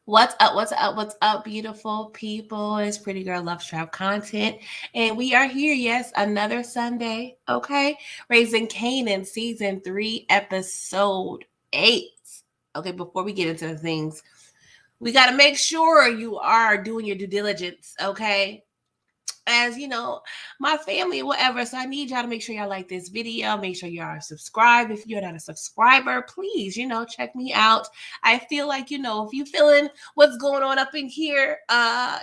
What's up? What's up? What's up, beautiful people? It's Pretty Girl Love Trap content. And we are here, yes, another Sunday, okay? Raising Kanan, season 3, episode 8. Okay, before we get into the things, we got to make sure you are doing your due diligence, okay? As you know, my family, whatever. So I need y'all to make sure y'all like this video. Make sure you are subscribed. If you're not a subscriber, please, check me out. I feel like, if you feeling what's going on up in here,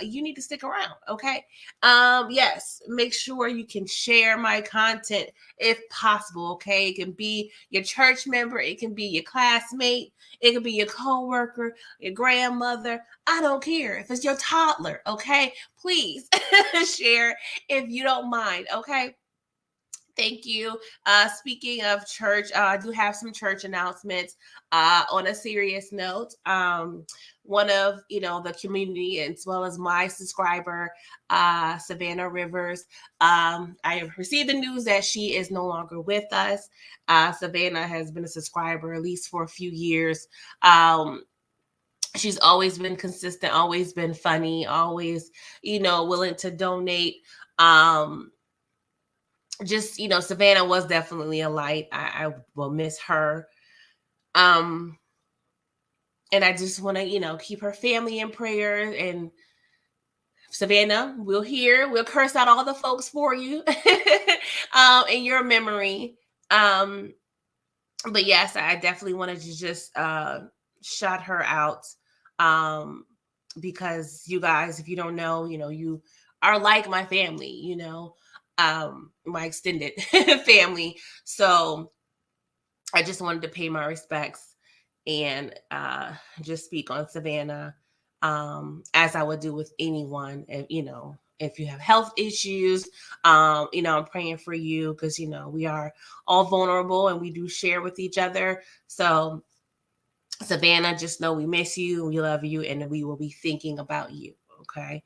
you need to stick around. Okay. Yes, make sure you can share my content if possible. Okay. It can be your church member, it can be your classmate, it can be your coworker, your grandmother. I don't care if it's your toddler. Okay. Please share if you don't mind. Okay. Thank you. Speaking of church, I do have some church announcements. On a serious note, one of the community as well as my subscriber, Savannah Rivers, I have received the news that she is no longer with us. Savannah has been a subscriber at least for a few years. She's always been consistent, always been funny, always, willing to donate. Just, Savannah was definitely a light. I will miss her. And I just want to, keep her family in prayer. And Savannah, we'll curse out all the folks for you in your memory. But yes, I definitely wanted to just shout her out. Because you guys, if you don't know, you are like my family, my extended family. So I just wanted to pay my respects and just speak on Savannah as I would do with anyone. And, if you have health issues, I'm praying for you because, we are all vulnerable and we do share with each other. So Savannah, just know we miss you, we love you, and we will be thinking about you. Okay.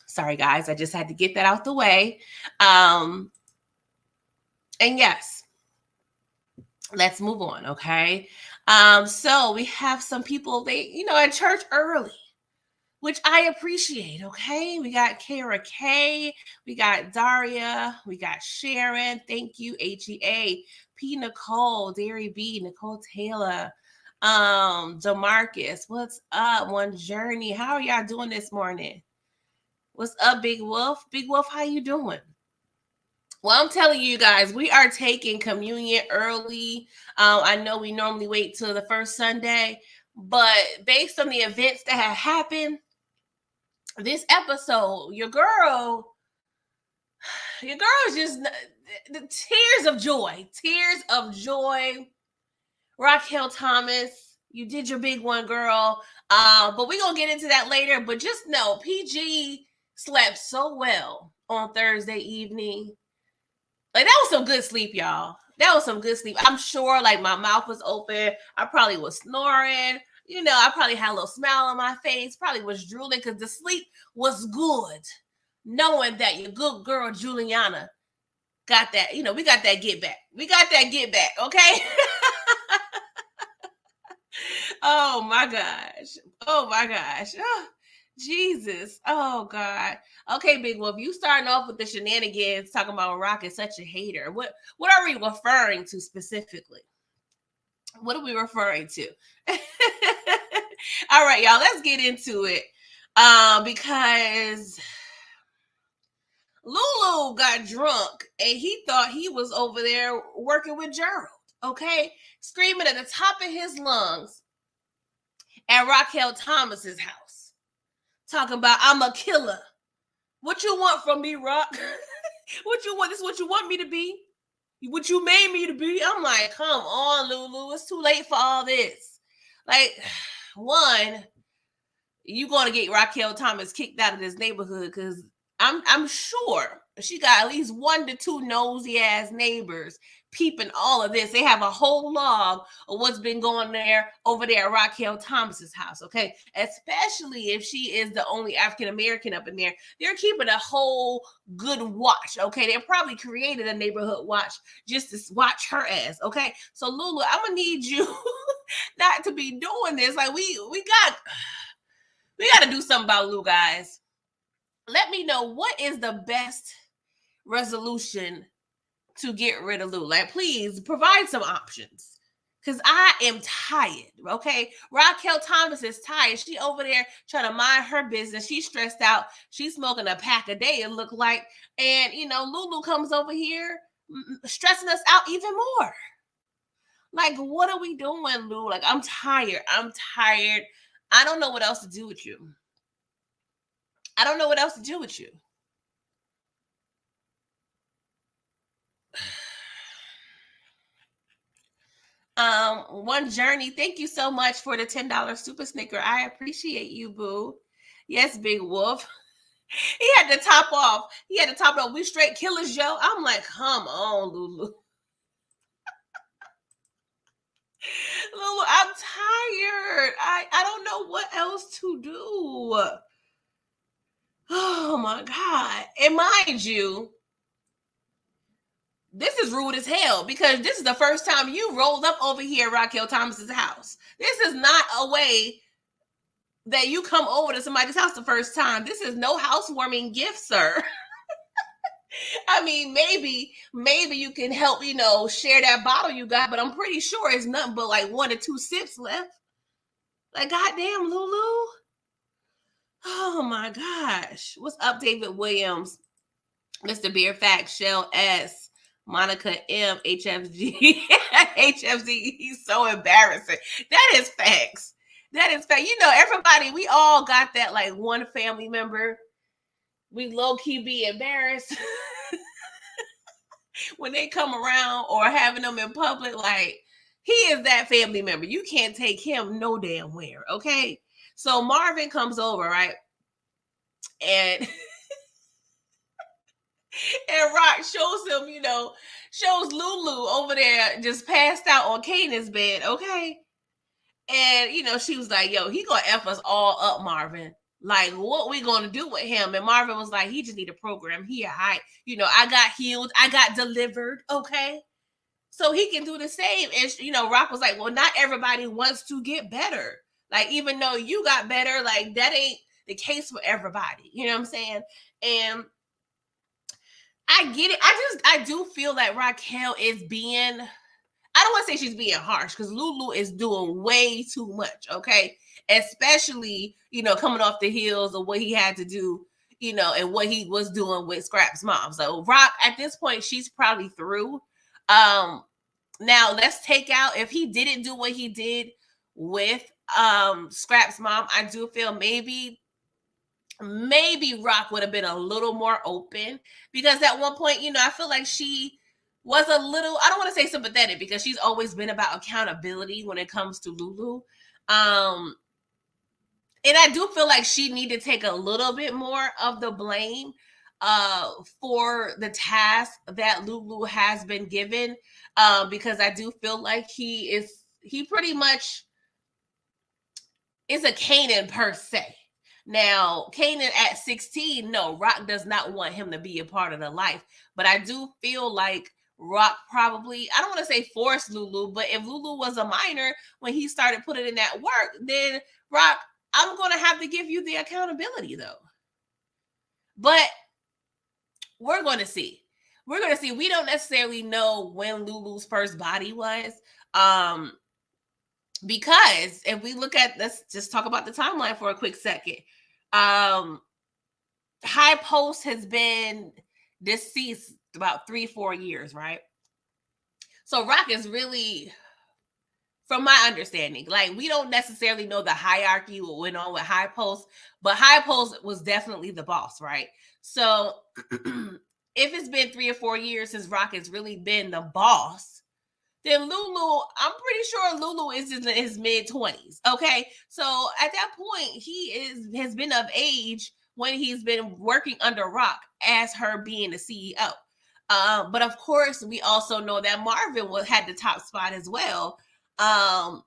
Sorry guys, I just had to get that out the way. And yes, let's move on. Okay. So we have some people, they, at church early, which I appreciate. Okay. We got Kara K, we got Daria, we got Sharon. Thank you, HEA, P. Nicole, Dairy B, Nicole Taylor, Demarcus, what's up? One Journey, how are y'all doing this morning? What's up, Big Wolf? Big Wolf, how you doing? Well, I'm telling you guys, we are taking communion early. I know we normally wait till the first Sunday, but based on the events that have happened this episode, your girl is just the tears of joy. Raquel Thomas, you did your big one, girl. But we're going to get into that later. But just know, PG slept so well on Thursday evening. Like, that was some good sleep, y'all. That was some good sleep. I'm sure, like, my mouth was open. I probably was snoring. I probably had a little smile on my face. Probably was drooling because the sleep was good. Knowing that your good girl, Juliana, got that. We got that get back. Okay? Oh my gosh. Oh, Jesus. Oh God. Okay, Big Wolf, you starting off with the shenanigans talking about Rock is such a hater. What are we referring to specifically? What are we referring to? All right, y'all, let's get into it. Because Lulu got drunk and he thought he was over there working with Gerald. Okay, screaming at the top of his lungs at Raquel Thomas's house, talking about, I'm a killer. What you want from me, Rock? What you want? This is what you want me to be? What you made me to be? I'm like, come on, Lulu. It's too late for all this. Like, one, you going to get Raquel Thomas kicked out of this neighborhood because I'm sure she got at least 1 to 2 nosy ass neighbors peeping all of this. They have a whole log of what's been going there over there at Raquel Thomas's house, okay? Especially if she is the only African American up in there. They're keeping a whole good watch, okay? They probably created a neighborhood watch just to watch her ass, okay? So Lulu, I'm gonna need you not to be doing this. Like we got to do something about Lou, guys. Let me know what is the best resolution to get rid of Lou. Like, please provide some options. Because I am tired, okay? Raquel Thomas is tired. She over there trying to mind her business. She's stressed out. She's smoking a pack a day, it look like. And, Lulu comes over here stressing us out even more. Like, what are we doing, Lou? Like, I'm tired. I don't know what else to do with you. One Journey, thank you so much for the $10 super snicker. I appreciate you, boo. Yes, Big Wolf. He had to top off. We straight killers, yo. I'm like, come on, Lulu. Lulu, I'm tired. I don't know what else to do. Oh my God. And mind you, this is rude as hell because this is the first time you rolled up over here at Raquel Thomas's house. This is not a way that you come over to somebody's house the first time. This is no housewarming gift, sir. I mean, maybe you can help, share that bottle you got, but I'm pretty sure it's nothing but like 1 or 2 sips left. Like, goddamn, Lulu. Oh my gosh. What's up, David Williams? Mr. Beer Fact, Shell S, Monica M, HFG. HFZ, he's so embarrassing. That is facts. Everybody, we all got that like one family member. We low-key be embarrassed when they come around or having them in public. Like, he is that family member. You can't take him no damn where, okay? So Marvin comes over, right? And and Rock shows him, shows Lulu over there just passed out on Kanan's bed, okay? And, she was like, yo, he gonna F us all up, Marvin. Like, what we gonna do with him? And Marvin was like, he just need a program. I got healed. I got delivered, okay? So he can do the same. And, Rock was like, well, not everybody wants to get better. Like, even though you got better, like, that ain't the case for everybody. You know what I'm saying? And I get it. I do feel like Raquel is being, I don't want to say she's being harsh because Lulu is doing way too much, okay? Especially, coming off the heels of what he had to do, and what he was doing with Scrap's mom. So Rock, at this point, she's probably through. Now let's take out, if he didn't do what he did with Scrap's mom, I do feel maybe Rock would have been a little more open, because at one point, I feel like she was a little, I don't want to say sympathetic, because she's always been about accountability when it comes to Lulu. And I do feel like she needed to take a little bit more of the blame for the task that Lulu has been given, because I do feel like he pretty much is a Kanan per se. Now, Kanan at 16, no, Rock does not want him to be a part of the life. But I do feel like Rock probably, I don't want to say forced Lulu, but if Lulu was a minor when he started putting in that work, then Rock, I'm going to have to give you the accountability, though. But we're going to see. We don't necessarily know when Lulu's first body was. Because if we look at, let's just talk about the timeline for a quick second. High Post has been deceased about 3-4 years, right? So Rock is really, from my understanding, like, we don't necessarily know the hierarchy what went on with High Post, but High Post was definitely the boss, right? So if it's been 3 or 4 years since Rock has really been the boss, then Lulu, I'm pretty sure Lulu is in his mid-20s, okay? So at that point, he has been of age when he's been working under Rock as her being the CEO. But of course, we also know that Marvin had the top spot as well. But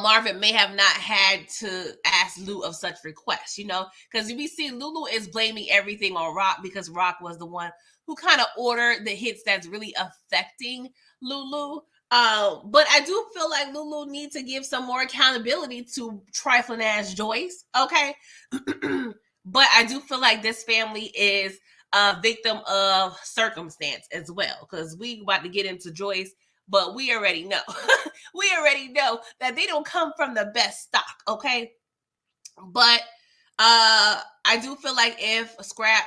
Marvin may have not had to ask Lou of such requests, because we see Lulu is blaming everything on Rock because Rock was the one who kind of ordered the hits that's really affecting Lulu. But I do feel like Lulu needs to give some more accountability to trifling ass Joyce. Okay. But I do feel like this family is a victim of circumstance as well. Because we about to get into Joyce, but we already know. We already know that they don't come from the best stock, okay? But I do feel like if Scrap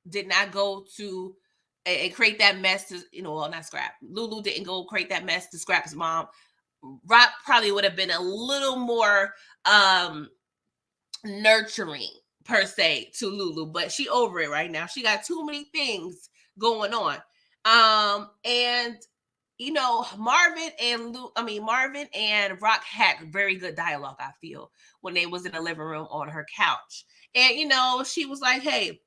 did not go to and create that mess to, well, not Scrap. Lulu didn't go create that mess to Scrap's mom. Rock probably would have been a little more nurturing per se to Lulu, but she over it right now. She got too many things going on. And Marvin and Rock had very good dialogue, I feel, when they was in the living room on her couch. And she was like, "Hey,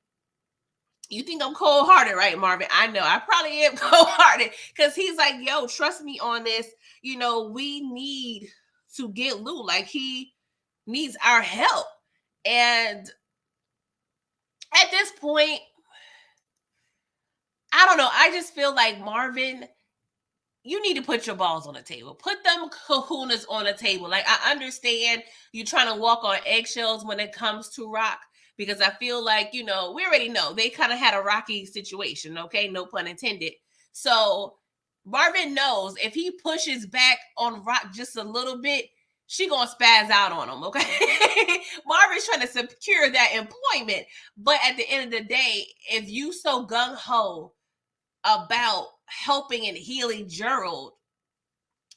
you think I'm cold-hearted, right, Marvin? I know I probably am cold-hearted." Because he's like, "Yo, trust me on this. We need to get Lou. Like, he needs our help." And at this point, I don't know. I just feel like, Marvin, you need to put your balls on the table. Put them kahunas on the table. Like, I understand you trying to walk on eggshells when it comes to Rock, because I feel like, we already know they kind of had a rocky situation, okay? No pun intended. So Marvin knows if he pushes back on Rock just a little bit, she gonna spaz out on him, okay? Marvin's trying to secure that employment. But at the end of the day, if you so gung-ho about helping and healing Gerald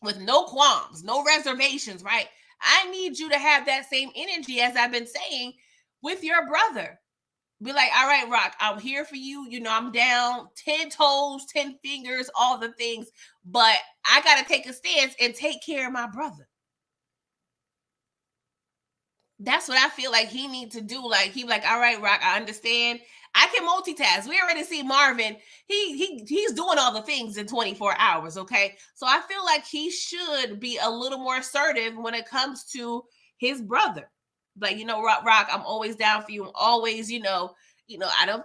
with no qualms, no reservations, right? I need you to have that same energy, as I've been saying, with your brother. Be like, "All right, Rock, I'm here for you. I'm down 10 toes, 10 fingers, all the things, but I got to take a stance and take care of my brother." That's what I feel like he needs to do. Like, he like, "All right, Rock, I understand. I can multitask." We already see Marvin. He's doing all the things in 24 hours, okay? So I feel like he should be a little more assertive when it comes to his brother. Like, Rock, I'm always down for you. I'm always, I don't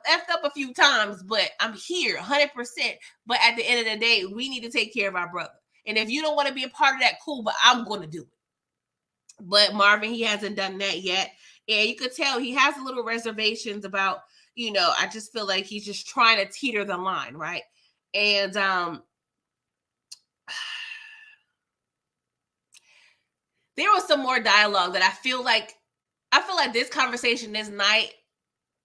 effed up a few times, but I'm here 100%. But at the end of the day, we need to take care of our brother. And if you don't want to be a part of that, cool, but I'm going to do it. But Marvin, he hasn't done that yet. And you could tell he has a little reservations about, I just feel like he's just trying to teeter the line, right? And there was some more dialogue that I feel like this conversation this night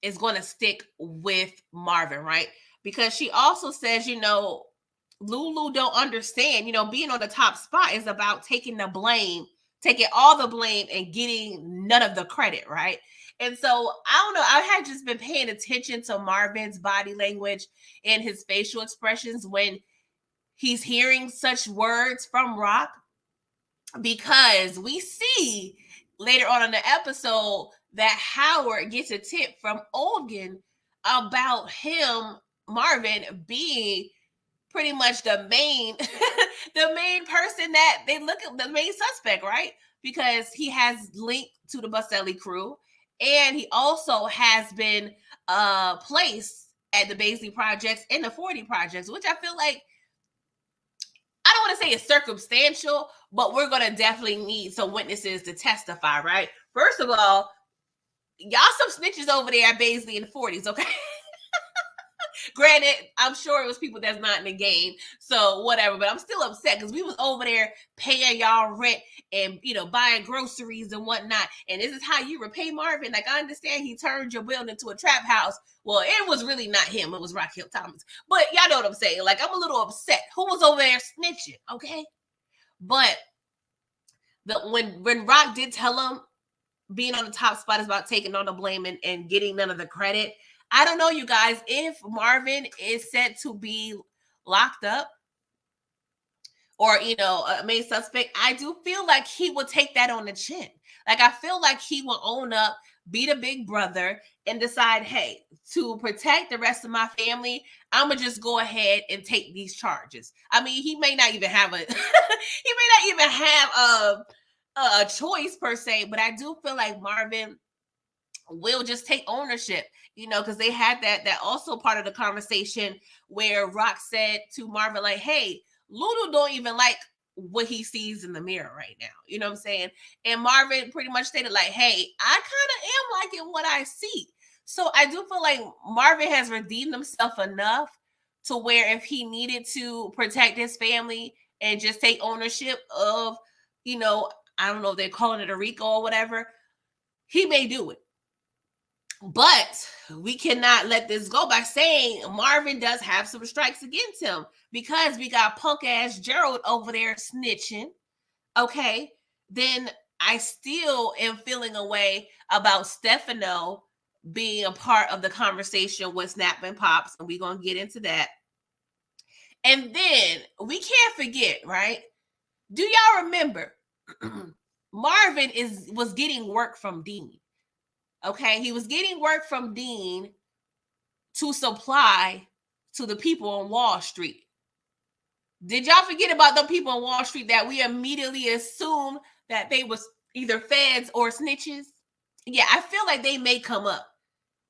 is going to stick with Marvin, right? Because she also says, Lulu don't understand, being on the top spot is about taking all the blame and getting none of the credit, right? And so I don't know. I had just been paying attention to Marvin's body language and his facial expressions when he's hearing such words from Rock, because we see later on in the episode that Howard gets a tip from Olgan about him, Marvin, being pretty much the main the main person that they look at, the main suspect, right? Because he has linked to the Bustelli crew, and he also has been placed at the Baisley projects and the 40 projects, which I feel like, I don't want to say it's circumstantial, but we're going to definitely need some witnesses to testify, right? First of all, y'all some snitches over there at Baisley in the 40s, okay? Granted, I'm sure it was people that's not in the game, so whatever, but I'm still upset because we was over there paying y'all rent and, buying groceries and whatnot, and this is how you repay Marvin. Like, I understand he turned your building into a trap house. Well, it was really not him. It was Raquel Thomas. But y'all know what I'm saying. Like, I'm a little upset. Who was over there snitching, okay? But when Rock did tell him being on the top spot is about taking on the blame and getting none of the credit, I don't know, you guys, if Marvin is set to be locked up or, a main suspect, I do feel like he will take that on the chin. Like, I feel like he will own up, be the big brother, and decide, hey, to protect the rest of my family, I'm going to just go ahead and take these charges. I mean, he may not even have a choice per se, but I do feel like Marvin will just take ownership, because they had that also part of the conversation where Rock said to Marvin, like, "Hey, Lulu don't even like what he sees in the mirror right now. You know what I'm saying? And Marvin pretty much stated like, hey, I kind of am liking what I see. So I do feel like Marvin has redeemed himself enough to where if he needed to protect his family and just take ownership of, you know, I don't know if they're calling it a RICO or whatever, he may do it. But we cannot let this go by saying Marvin does have some strikes against him because we got punk ass Gerald over there snitching. Okay, then I still am feeling a way about Stefano being a part of the conversation with Snap and Pops, and we're gonna get into that. And then we can't forget, right? Do y'all remember Marvin was getting work from Dean? Okay, he was getting work from Dean to supply to the people on Wall Street. Did y'all forget about the people on Wall Street that we immediately assumed that they was either feds or snitches? Yeah, I feel like they may come up.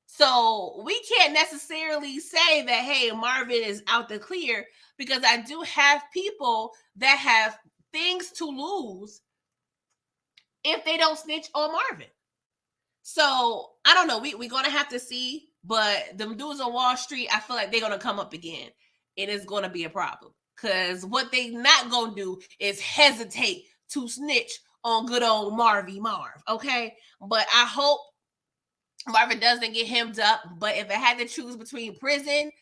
So we can't necessarily say that, hey, Marvin is out the clear, because I do have people that have things to lose if they don't snitch on Marvin. So I don't know. We're going to have to see. But them dudes on Wall Street, I feel like they're going to come up again. And it's going to be a problem. Because what they not going to do is hesitate to snitch on good old Marv. Okay? But I hope Marvin doesn't get hemmed up. But if I had to choose between prison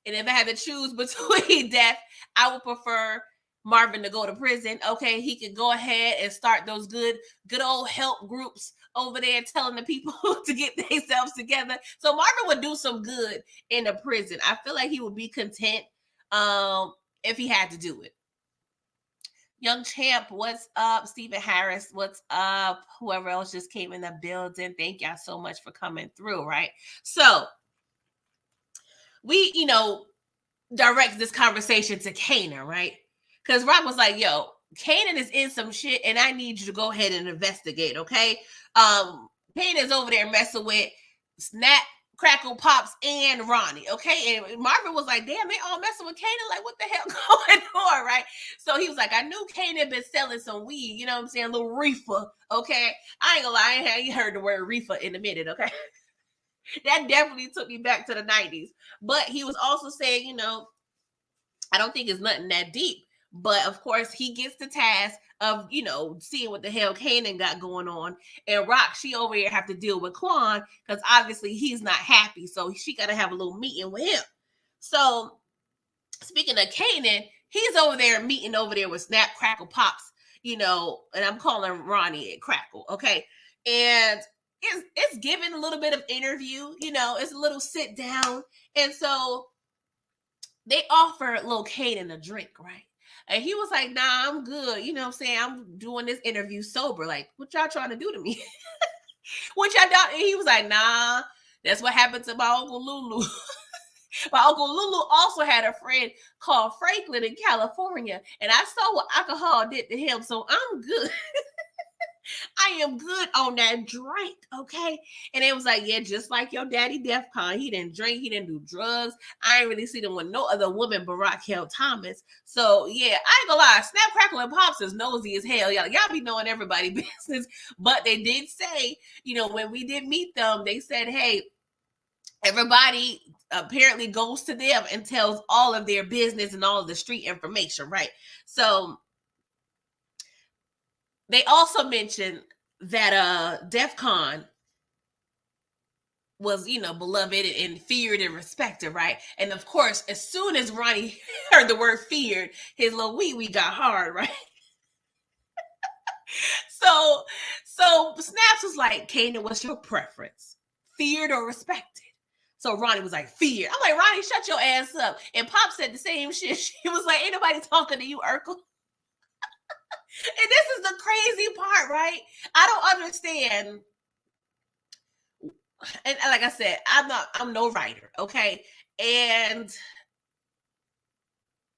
and if I had to choose between death, I would prefer Marvin to go to prison. Okay, he could go ahead and start those good old help groups over there telling the people to get themselves together. So Marvin would do some good in the prison. I feel like he would be content if he had to do it. Young Champ, what's up? Stephen Harris, what's up? Whoever else just came in the building, thank y'all so much for coming through, right? So we, direct this conversation to Kanan, right? Because Rock was like, yo, Kanan is in some shit and I need you to go ahead and investigate, okay? Kanan is over there messing with Snap, Crackle, Pops, and Ronnie, okay? And Marvin was like, damn, they all messing with Kanan? Like, what the hell going on, right? So he was like, I knew Kanan been selling some weed, you know what I'm saying? A little reefer, okay? I ain't gonna lie, I ain't heard the word reefer in a minute, okay? That definitely took me back to the 90s. But he was also saying, I don't think it's nothing that deep. But of course, he gets the task of, seeing what the hell Kanan got going on. And Rock, she over here have to deal with Quan because obviously he's not happy. So she got to have a little meeting with him. So speaking of Kanan, he's over there meeting over there with Snap, Crackle, Pops, and I'm calling Ronnie and Crackle, okay? And it's giving a little bit of interview, it's a little sit down. And so they offered little Kanan a drink, right? And he was like, nah, I'm good. You know what I'm saying? I'm doing this interview sober. Like, what y'all trying to do to me? What y'all done? And he was like, nah, that's what happened to my Uncle Lulu. My Uncle Lulu also had a friend called Franklin in California. And I saw what alcohol did to him. So I'm good. I am good on that drink, okay? And it was like, yeah, just like your daddy DEFCON. He didn't drink, he didn't do drugs. I ain't really seen him with no other woman but Raquel Thomas. So yeah, I ain't gonna lie, Snap, Crackle, and Pops is nosy as hell. Y'all be knowing everybody business. But they did say, when we did meet them, they said, hey, everybody apparently goes to them and tells all of their business and all of the street information, right? So they also mentioned that DEFCON was, beloved and feared and respected, right? And of course, as soon as Ronnie heard the word feared, his little wee got hard, right? So Snaps was like, Kanan, what's your preference? Feared or respected? So Ronnie was like, feared. I'm like, Ronnie, shut your ass up. And Pop said the same shit. She was like, ain't nobody talking to you, Urkel. And this is the crazy part, right? I don't understand. And like I said, I'm no writer, okay? And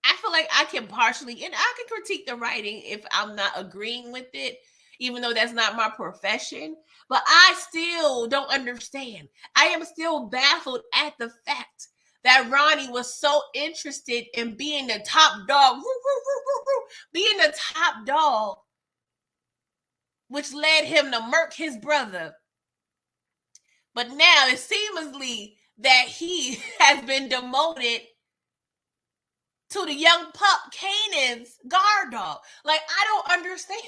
I feel like I can partially, and I can critique the writing if I'm not agreeing with it, even though that's not my profession. But I still don't understand. I am still baffled at the fact that Ronnie was so interested in being the top dog, being the top dog, which led him to murk his brother. But now it seemingly that he has been demoted to the young pup Kanan's guard dog. Like, I don't understand.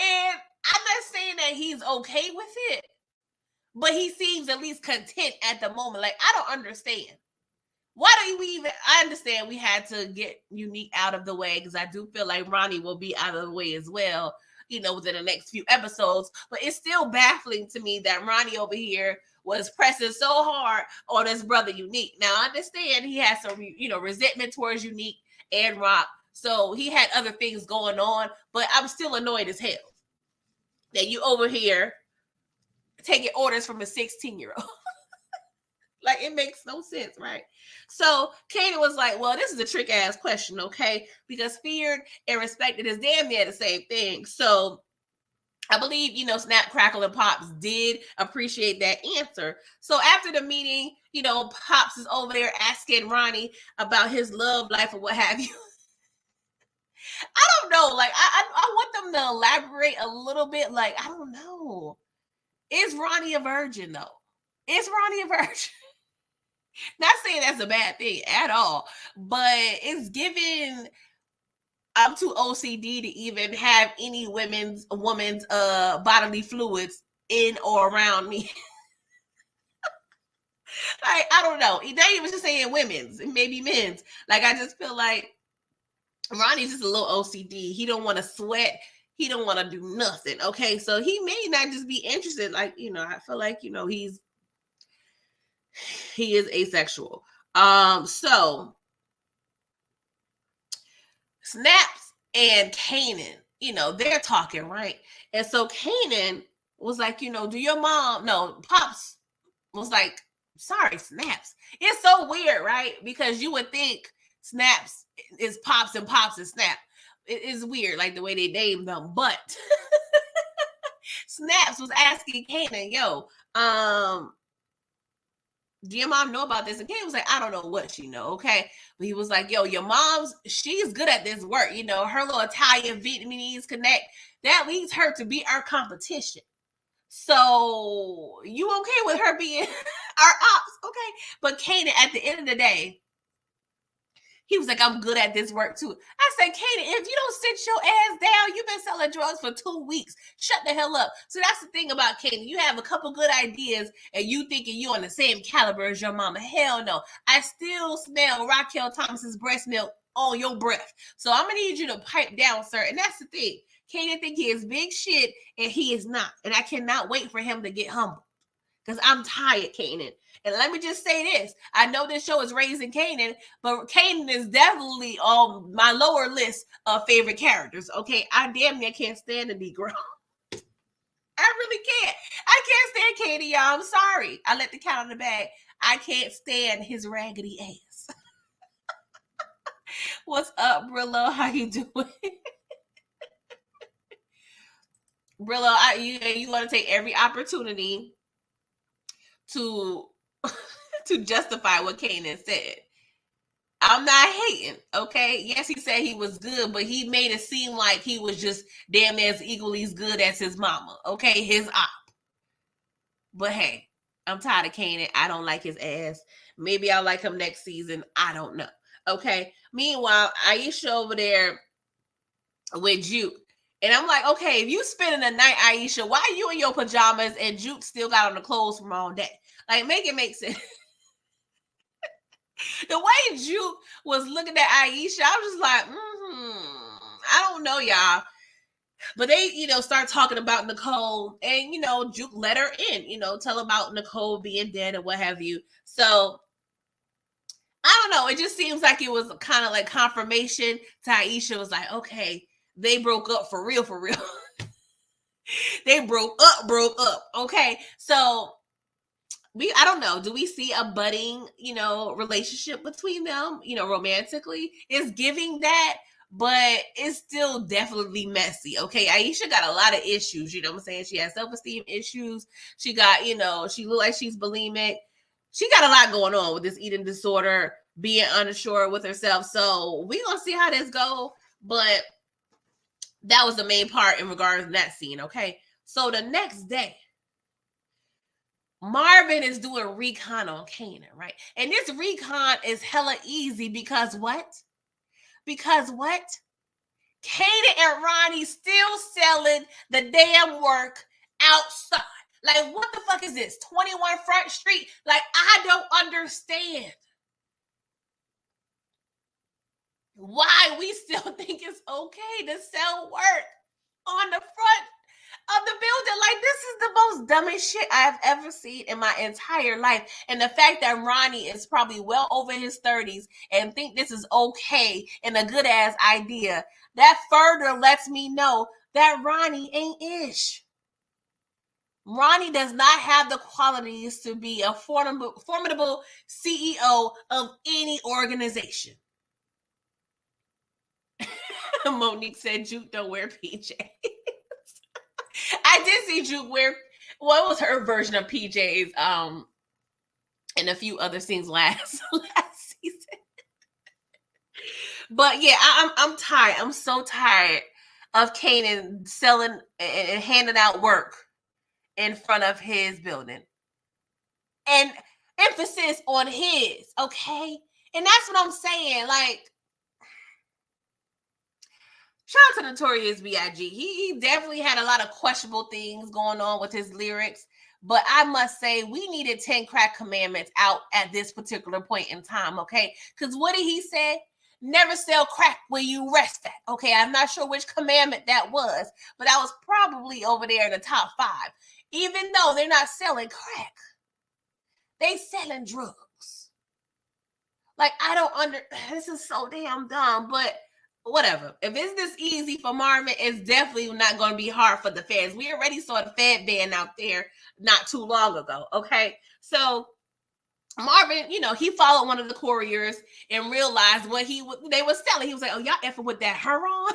And I'm not saying that he's okay with it, but he seems at least content at the moment. Like, I don't understand. Why do we even? I understand we had to get Unique out of the way because I do feel like Ronnie will be out of the way as well, within the next few episodes. But it's still baffling to me that Ronnie over here was pressing so hard on his brother Unique. Now, I understand he has some, resentment towards Unique and Rock. So he had other things going on, but I'm still annoyed as hell that you over here taking orders from a 16-year-old. Like, it makes no sense, right? So Kanan was like, well, this is a trick ass question, okay? Because feared and respected is damn near the same thing. So I believe, Snap, Crackle, and Pops did appreciate that answer. So after the meeting, Pops is over there asking Ronnie about his love life or what have you. I don't know. Like, I want them to elaborate a little bit. Like, I don't know. Is Ronnie a virgin, though? Is Ronnie a virgin? Not saying that's a bad thing at all, but it's given I'm too OCD to even have any woman's bodily fluids in or around me. Like, I don't know. They even just saying women's, maybe men's. Like, I just feel like Ronnie's just a little OCD. He don't want to sweat. He don't want to do nothing. Okay, so he may not just be interested. Like, I feel like he is asexual. So Snaps and Kanan, they're talking, right? And so Kanan was like, do your mom? No, Pops was like, sorry, Snaps. It's so weird, right? Because you would think Snaps is Pops and Pops is Snap. It is weird, like the way they named them. But Snaps was asking Kanan, yo, do your mom know about this? And Kanan was like, I don't know what she know, okay? But he was like, yo, your mom's, she's good at this work. Her little Italian Vietnamese connect, that leads her to be our competition. So you okay with her being our ops, okay? But Kanan, at the end of the day, he was like, I'm good at this work too. I said, Kanan, if you don't sit your ass down, you've been selling drugs for 2 weeks. Shut the hell up. So that's the thing about Kanan. You have a couple good ideas and you thinking you on the same caliber as your mama. Hell no. I still smell Raquel Thomas's breast milk on your breath. So I'm going to need you to pipe down, sir. And that's the thing. Kanan think he is big shit and he is not. And I cannot wait for him to get humble. Because I'm tired, Kanan. And let me just say this. I know this show is raising Kanan, but Kanan is definitely on my lower list of favorite characters. Okay, I damn near can't stand the Negro. I really can't. I can't stand Kanan, y'all. I'm sorry. I let the cat out of the bag. I can't stand his raggedy ass. What's up, Brillo? How you doing? Brillo, you want to take every opportunity to justify what Kanan said. I'm not hating, okay? Yes, he said he was good, but he made it seem like he was just damn near as equally as good as his mama, okay? His op. But hey, I'm tired of Kanan. I don't like his ass. Maybe I'll like him next season. I don't know, okay? Meanwhile, Aisha over there with Juke. And I'm like, okay, if you spending the night, Aisha, why are you in your pajamas and Juke still got on the clothes from all day? Like, make it make sense. The way Juke was looking at Aisha, I was just like, I don't know, y'all. But they, start talking about Nicole and, Juke let her in, tell about Nicole being dead and what have you. So I don't know. It just seems like it was kind of like confirmation to Aisha was like, okay, they broke up for real, for real. They broke up. Okay. So I don't know. Do we see a budding, relationship between them, romantically? It's giving that, but it's still definitely messy. Okay. Aisha got a lot of issues. You know what I'm saying? She has self-esteem issues. She got, she look like she's bulimic. she got a lot going on with this eating disorder, being unsure with herself. So we gonna see how this go. But that was the main part in regards to that scene. Okay. So the next day, Marvin is doing recon on Kanan, right? And this recon is hella easy because what? Because what? Kanan and Ronnie still selling the damn work outside. Like, what the fuck is this? 21 Front Street? Like, I don't understand why we still think it's okay to sell work on the front of the building. Like, this is the most dumbest shit I've ever seen in my entire life. And the fact that Ronnie is probably well over his 30s and think this is okay and a good ass idea, that further lets me know that Ronnie ain't ish. Ronnie does not have the qualities to be a formidable CEO of any organization. Monique said Juke don't wear PJs. I did see Juke wear, what was her version of PJs and a few other things last season. But yeah, I'm tired. I'm so tired of Kanan selling and handing out work in front of his building. And emphasis on his, okay? And that's what I'm saying. Like, shout out to Notorious B.I.G. He definitely had a lot of questionable things going on with his lyrics. But I must say, we needed 10 crack commandments out at this particular point in time, okay? Because what did he say? Never sell crack where you rest at. Okay, I'm not sure which commandment that was, but that was probably over there in the top 5. Even though they're not selling crack, they selling drugs. Like, I don't this is so damn dumb, but whatever. If it's this easy for Marvin, it's definitely not going to be hard for the feds. We already saw the Fed ban out there not too long ago, okay? So Marvin, you know, he followed one of the couriers and realized what they were selling. He was like, oh, y'all effing with that heroin?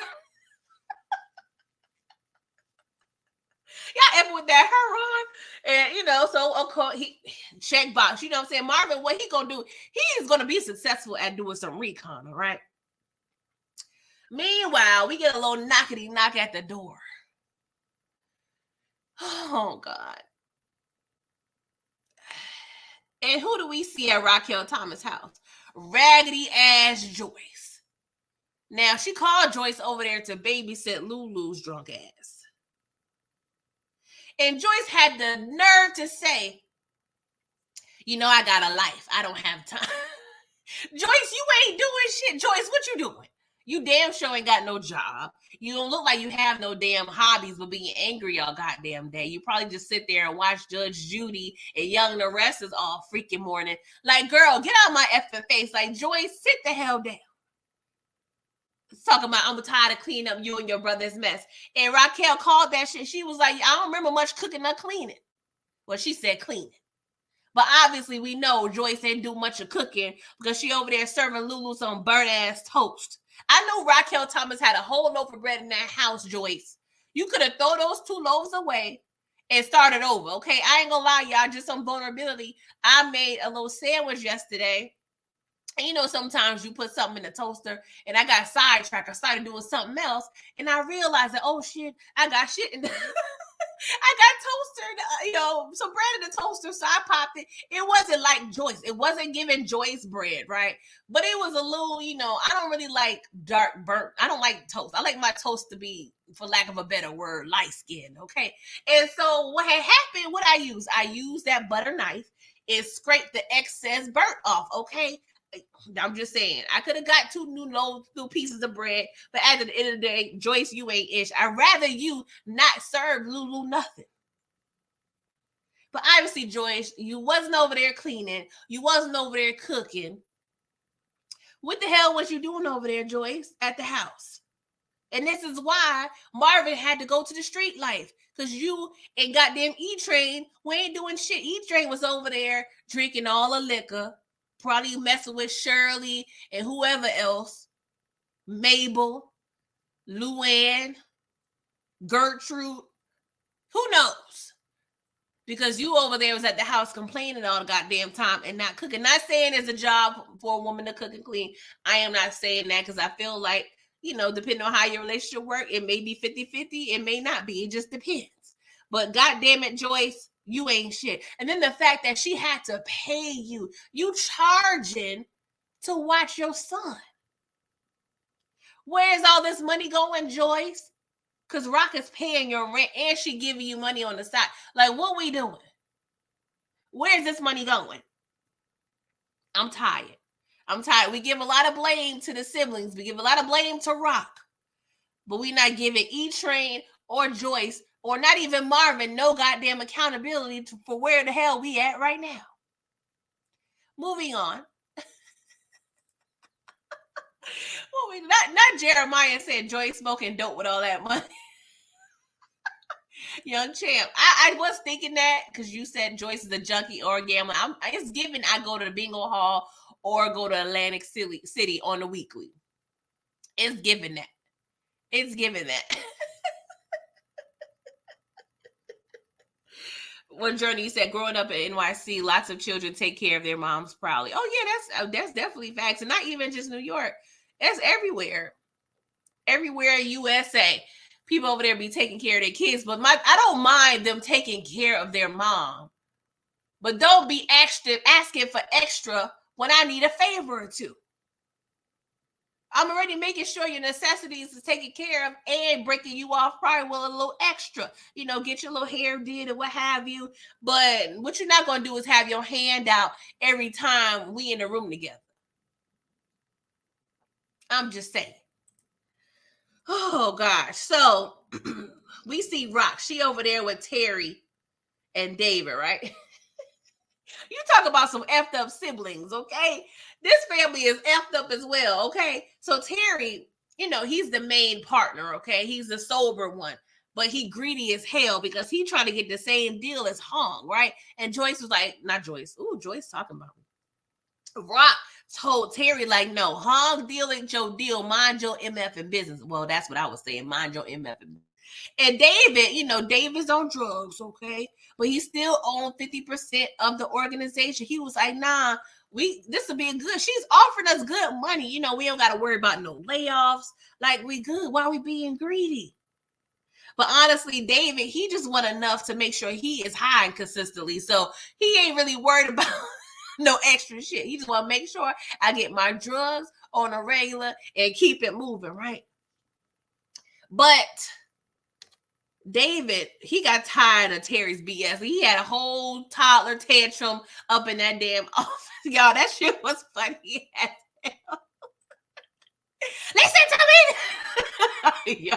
Y'all effing with that heroin? And, you know, so, of course, he check box. You know what I'm saying? Marvin, what he going to do? He is going to be successful at doing some recon, all right? Meanwhile, we get a little knockety knock at the door. Oh, God. And who do we see at Raquel Thomas' house? Raggedy ass Joyce. Now, she called Joyce over there to babysit Lulu's drunk ass. And Joyce had the nerve to say, you know, I got a life. I don't have time. Joyce, you ain't doing shit. Joyce, what you doing? You damn sure ain't got no job. You don't look like you have no damn hobbies but being angry all goddamn day. You probably just sit there and watch Judge Judy and Young and the Rest is all freaking morning. Like, girl, get out of my effing face. Like, Joyce, sit the hell down. Talking about, I'm tired of cleaning up you and your brother's mess. And Raquel called that shit. She was like, I don't remember much cooking or cleaning. Well, she said cleaning. But obviously, we know Joyce didn't do much of cooking because she over there serving Lulu some burnt-ass toast. I know Raquel Thomas had a whole loaf of bread in that house, Joyce. You could have thrown those 2 loaves away and started over, okay? I ain't gonna lie, y'all, just some vulnerability. I made a little sandwich yesterday. And you know, sometimes you put something in the toaster and I got sidetracked. I started doing something else and I realized that, oh shit, I got shit in the I got toaster, some bread in the toaster, so I popped it. It wasn't like Joyce. It wasn't giving Joyce bread, right? But it was a little, I don't really like dark burnt. I don't like toast. I like my toast to be, for lack of a better word, light skinned, okay? And so what had happened, what I used that butter knife and scraped the excess burnt off, okay? I'm just saying, I could have got 2 new pieces of bread, but at the end of the day, Joyce, you ain't ish. I'd rather you not serve Lulu nothing. But obviously, Joyce, you wasn't over there cleaning. You wasn't over there cooking. What the hell was you doing over there, Joyce, at the house? And this is why Marvin had to go to the street life. Because you and goddamn E-Train, we ain't doing shit. E-Train was over there drinking all the liquor. Probably messing with Shirley and whoever else. Mabel, Luann, Gertrude. Who knows? because you over there was at the house complaining all the goddamn time and not cooking. Not saying it's a job for a woman to cook and clean. I am not saying that because I feel like, depending on how your relationship work, it may be 50-50, it may not be. It just depends. But goddamn it, Joyce, you ain't shit. And then the fact that she had to pay you charging to watch your son. Where's all this money going, Joyce? Because Rock is paying your rent and she giving you money on the side. Like, what we doing? Where's this money going? I'm tired. We give a lot of blame to the siblings. We give a lot of blame to Rock. But we not giving E-Train or Joyce or not even Marvin no goddamn accountability for where the hell we at right now. Moving on. Not Jeremiah said Joyce smoking dope with all that money. Young champ, I was thinking that because you said Joyce is a junkie or a gambler. It's given I go to the bingo hall or go to Atlantic City on the weekly. It's given that. It's given that. One journey said, growing up in NYC, lots of children take care of their moms proudly. Oh yeah, that's definitely facts, and not even just New York. That's everywhere. Everywhere in USA, people over there be taking care of their kids. But I don't mind them taking care of their mom, but don't be asking for extra when I need a favor or two. I'm already making sure your necessities is taken care of and breaking you off probably with a little extra. Get your little hair did or what have you. But what you're not going to do is have your hand out every time we in the room together. I'm just saying. Oh, gosh. So we see Rock. She over there with Terry and David, right? You talk about some effed up siblings, okay? This family is effed up as well, okay? So Terry, he's the main partner, okay? He's the sober one, but he greedy as hell because he trying to get the same deal as Hong, right? And Joyce was like, not Joyce. Ooh, Joyce talking about me. Rock told Terry, like, no, Hong deal ain't your deal. Mind your MF and business. Well, that's what I was saying. Mind your MF and business. And David, David's on drugs, okay? But he still owned 50% of the organization. He was like, nah, this will be good. She's offering us good money. We don't got to worry about no layoffs. Like, we good. Why are we being greedy? But honestly, David, he just want enough to make sure he is high consistently. So he ain't really worried about no extra shit. He just want to make sure I get my drugs on a regular and keep it moving, right? But David, he got tired of Terry's BS. He had a whole toddler tantrum up in that damn office. Y'all, that shit was funny as hell. Listen to me! Yo.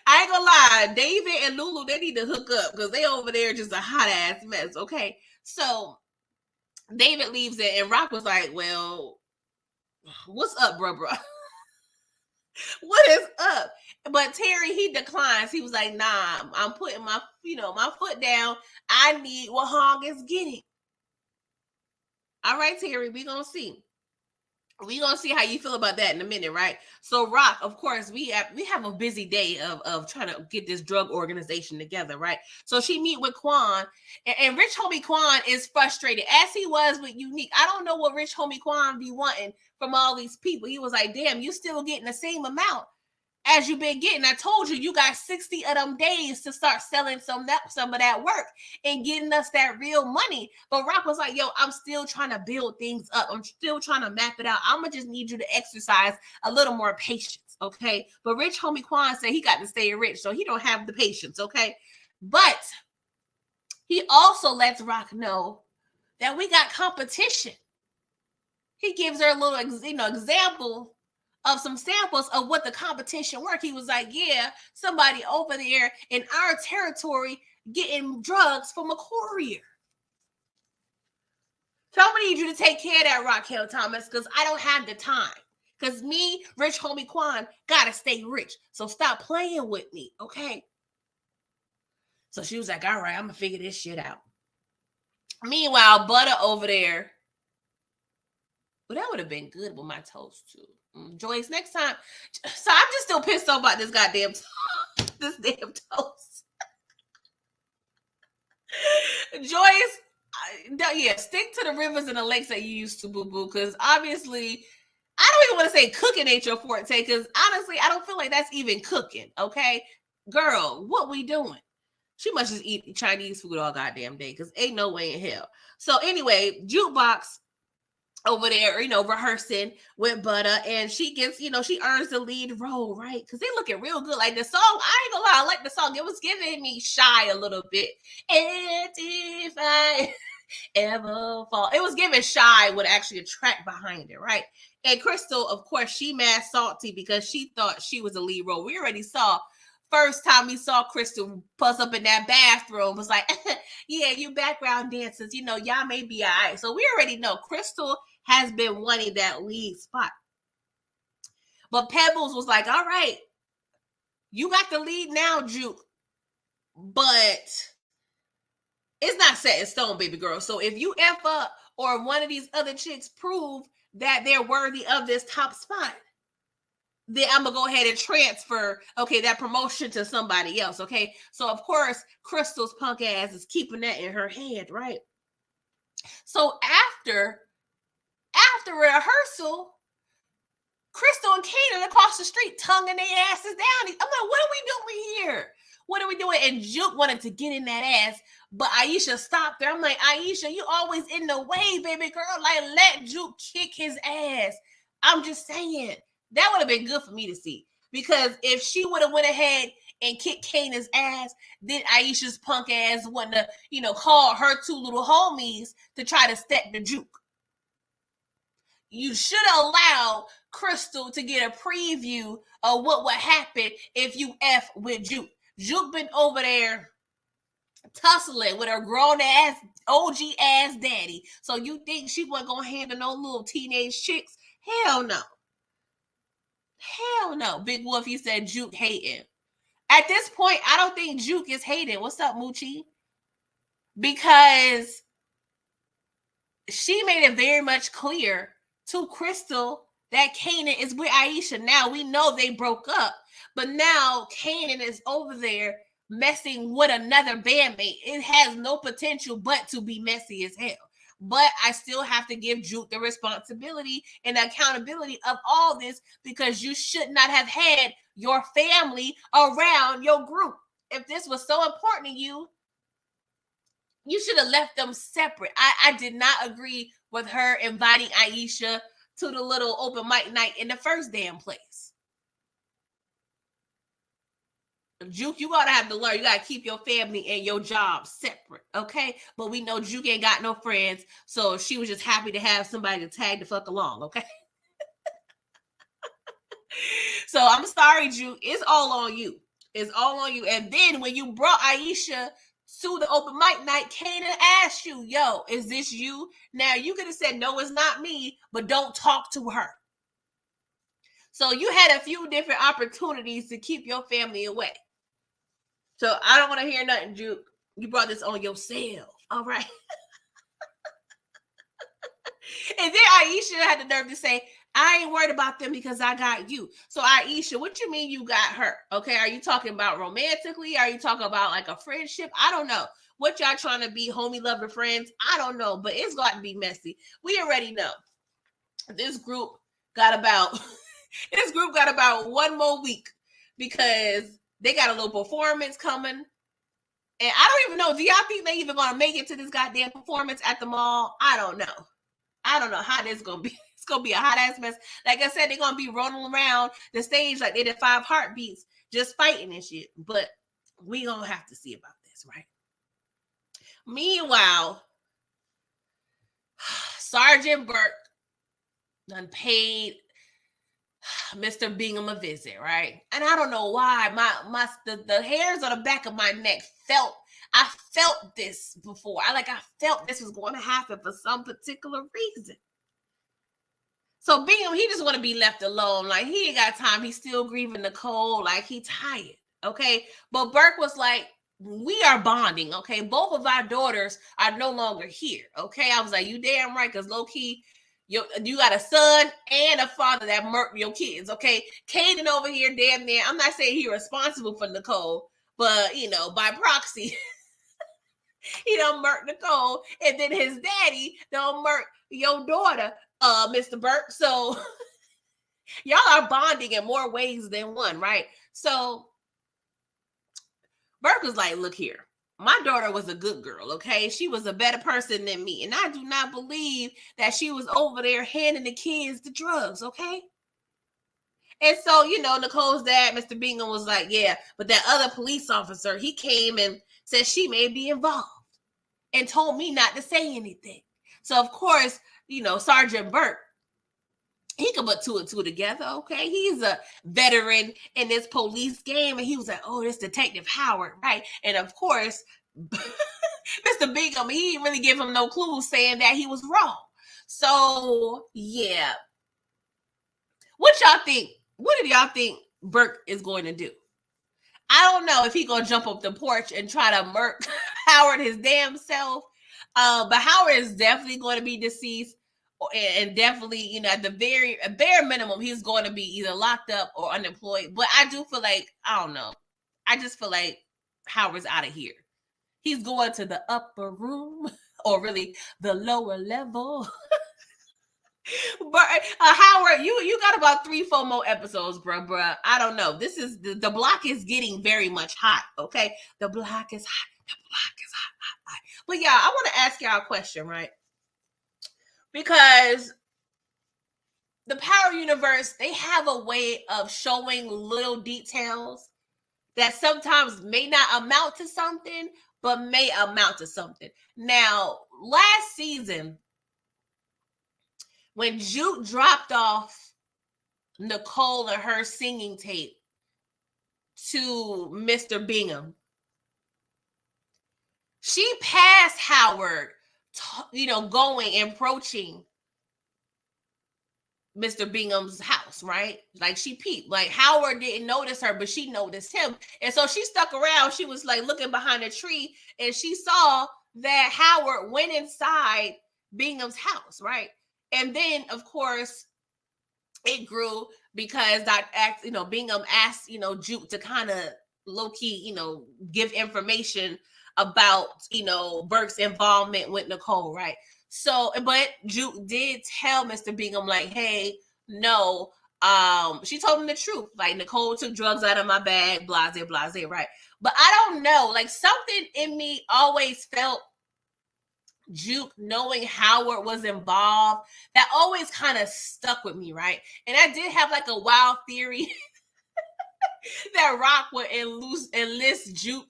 I ain't gonna lie. David and Lulu, they need to hook up because they over there just a hot ass mess, okay? So David leaves it and Rock was like, well, what's up, bro? What is up? But Terry, he declines. He was like, nah, I'm putting my foot down. I need what Hong is getting. All right, Terry, we gonna see. We're gonna see how you feel about that in a minute, right? So Rock, of course, we have a busy day of trying to get this drug organization together, right? So she meet with Quan, and Rich Homie Quan is frustrated, as he was with Unique. I don't know what Rich Homie Quan be wanting from all these people. He was like, damn, you still getting the same amount as you've been getting. I told you got 60 of them days to start selling some of that work and getting us that real money. But Rock was like, yo, I'm still trying to build things up. I'm still trying to map it out. I'm going to just need you to exercise a little more patience, okay? But Rich Homie Quan said he got to stay rich, so he don't have the patience, okay? But he also lets Rock know that we got competition. He gives her a little, example of some samples of what the competition work. He was like, yeah, somebody over there in our territory getting drugs from a courier. So I'm gonna need you to take care of that, Raquel Thomas, because I don't have the time. Because me, Rich Homie Quan, gotta stay rich. So stop playing with me, okay? So she was like, all right, I'm gonna figure this shit out. Meanwhile, Butter over there, well, that would have been good with my toast too. Joyce, next time. So I'm just still pissed off about this goddamn this damn toast. Joyce, yeah, stick to the rivers and the lakes that you used to, boo boo, because obviously, I don't even want to say cooking ain't your forte, because honestly, I don't feel like that's even cooking. Okay, girl, what we doing? She must just eat Chinese food all goddamn day, because ain't no way in hell. So anyway, jukebox over there, rehearsing with Butter, and she gets, she earns the lead role, right? Because they looking real good. Like the song, I ain't gonna lie, I like the song. It was giving me Shy a little bit. And if I ever fall, it was giving Shy with actually a track behind it, right? And Crystal, of course, she mad salty because she thought she was a lead role. We already saw. First time we saw Crystal puss up in that bathroom, was like, yeah, you background dancers, y'all may be all right. So we already know Crystal has been wanting that lead spot. But Pebbles was like, all right, you got the lead now, Juke. But it's not set in stone, baby girl. So if you F up or one of these other chicks prove that they're worthy of this top spot, then I'm gonna go ahead and transfer, that promotion to somebody else, okay? So of course, Crystal's punk ass is keeping that in her head, right? So after rehearsal, Crystal and Kanan across the street tonguing their asses down. I'm like, what are we doing here? What are we doing? And Juke wanted to get in that ass, but Aisha stopped her. I'm like, Aisha, you always in the way, baby girl. Like, let Juke kick his ass. I'm just saying. That would have been good for me to see. Because if she would have went ahead and kicked Kanan's ass, then Aisha's punk ass wouldn't have, called her two little homies to try to step the Juke. You should allow Crystal to get a preview of what would happen if you F with Juke. Juke been over there tussling with her grown ass, OG ass daddy. So you think she wasn't gonna handle no little teenage chicks? Hell no. Hell no. Big Wolf, he said Juke hating. At this point, I don't think Juke is hating. What's up, Moochie? Because she made it very much clear to Crystal that Kanan is with Aisha. Now we know they broke up, but now Kanan is over there messing with another bandmate. It has no potential but to be messy as hell. But I still have to give Juke the responsibility and accountability of all this, because you should not have had your family around your group. If this was so important to you, you should have left them separate. I did not agree with her inviting Aisha to the little open mic night in the first damn place. Juke, you gotta have to learn. You gotta keep your family and your job separate, okay? But we know Juke ain't got no friends, so she was just happy to have somebody to tag the fuck along, okay? So I'm sorry, Juke. It's all on you. It's all on you. And then when you brought Aisha to the open mic night, Kanan asked you, yo, is this you? Now, you could have said, no, it's not me, but don't talk to her. So you had a few different opportunities to keep your family away. So I don't want to hear nothing, Juke. You brought this on yourself. All right. And then Aisha had the nerve to say, I ain't worried about them because I got you. So Aisha, what you mean you got her? Okay, are you talking about romantically? Are you talking about like a friendship? I don't know. What y'all trying to be, homie lover friends? I don't know, but it's got to be messy. We already know. This group got about one more week, because they got a little performance coming. And I don't even know, do y'all think they even gonna make it to this goddamn performance at the mall? I don't know. I don't know how this is gonna be. It's gonna be a hot ass mess. Like I said, they're gonna be rolling around the stage like they did 5 Heartbeats, just fighting and shit. But we gonna have to see about this, right? Meanwhile, Sergeant Burke done paid Mr. Bingham a visit, right? And I don't know why the hairs on the back of my neck I felt this before. I felt this was going to happen for some particular reason. So Bingham, he just want to be left alone. Like, he ain't got time. He's still grieving Nicole. Like, he tired. Okay. But Burke was like, we are bonding. Okay. Both of our daughters are no longer here. Okay. I was like, you damn right. Because low key, you got a son and a father that murked your kids. Okay. Kanan over here, damn near. I'm not saying he's responsible for Nicole, but by proxy, He done murked Nicole, and then his daddy done murked your daughter, Mr. Burke. So y'all are bonding in more ways than one, right? So Burke was like, look here. My daughter was a good girl, okay? She was a better person than me. And I do not believe that she was over there handing the kids the drugs, okay? And so, Nicole's dad, Mr. Bingham, was like, yeah, but that other police officer, he came and said she may be involved and told me not to say anything. So, of course, Sergeant Burke, he could put two and two together, okay? He's a veteran in this police game, and he was like, oh, this Detective Howard, right? And, of course, Mr. Bingham, he didn't really give him no clues saying that he was wrong. So, yeah. What y'all think? What do y'all think Burke is going to do? I don't know if he's going to jump up the porch and try to murk Howard his damn self. But Howard is definitely going to be deceased. And definitely, at the bare minimum, he's going to be either locked up or unemployed. But I do feel like, I don't know. I just feel like Howard's out of here. He's going to the upper room, or really the lower level. But Howard, you got about 3-4 more episodes, bruh. I don't know. This is the block is getting very much hot. Okay, the block is hot. The block is hot. But yeah, I want to ask y'all a question, right? Because the Power Universe, they have a way of showing little details that sometimes may not amount to something, but may amount to something. Now, last season, when Juke dropped off Nicole and her singing tape to Mr. Bingham, she passed Howard, going and approaching Mr. Bingham's house, right? Like she peeped. Like Howard didn't notice her, but she noticed him. And so she stuck around. She was like looking behind a tree, and she saw that Howard went inside Bingham's house, right? And then, of course, it grew because Bingham asked, Juke to kind of low-key, give information about, Burke's involvement with Nicole, right? So, but Juke did tell Mr. Bingham, like, hey, no, she told him the truth. Like, Nicole took drugs out of my bag, blase, right? But I don't know, like, something in me always felt Juke knowing Howard was involved. That always kind of stuck with me, right? And I did have like a wild theory that Rock would enlist Juke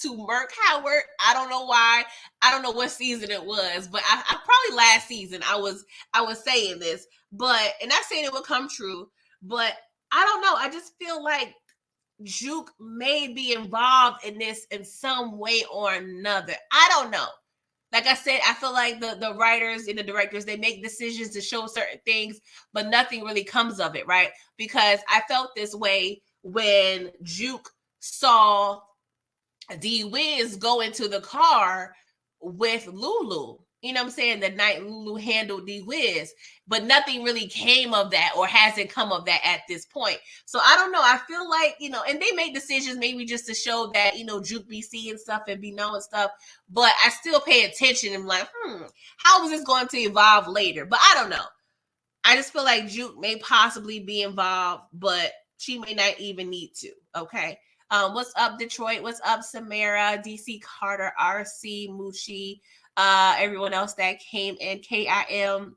to murk Howard. I don't know why. I don't know what season it was, but I probably last season I was saying this, but and not saying it would come true, but I don't know. I just feel like Juke may be involved in this in some way or another. I don't know. Like I said, I feel like the writers and the directors, they make decisions to show certain things, but nothing really comes of it, right? Because I felt this way when Juke saw D-Wiz go into the car with Lulu. You know what I'm saying? The night Lulu handled D-Wiz, but nothing really came of that or hasn't come of that at this point. So I don't know. I feel like, and they make decisions maybe just to show that, Juke be seeing stuff and be knowing stuff, but I still pay attention and I'm like, how is this going to evolve later? But I don't know. I just feel like Juke may possibly be involved, but she may not even need to. Okay. What's up, Detroit? What's up, Samara, DC Carter, RC, Mushi, everyone else that came in, KIM,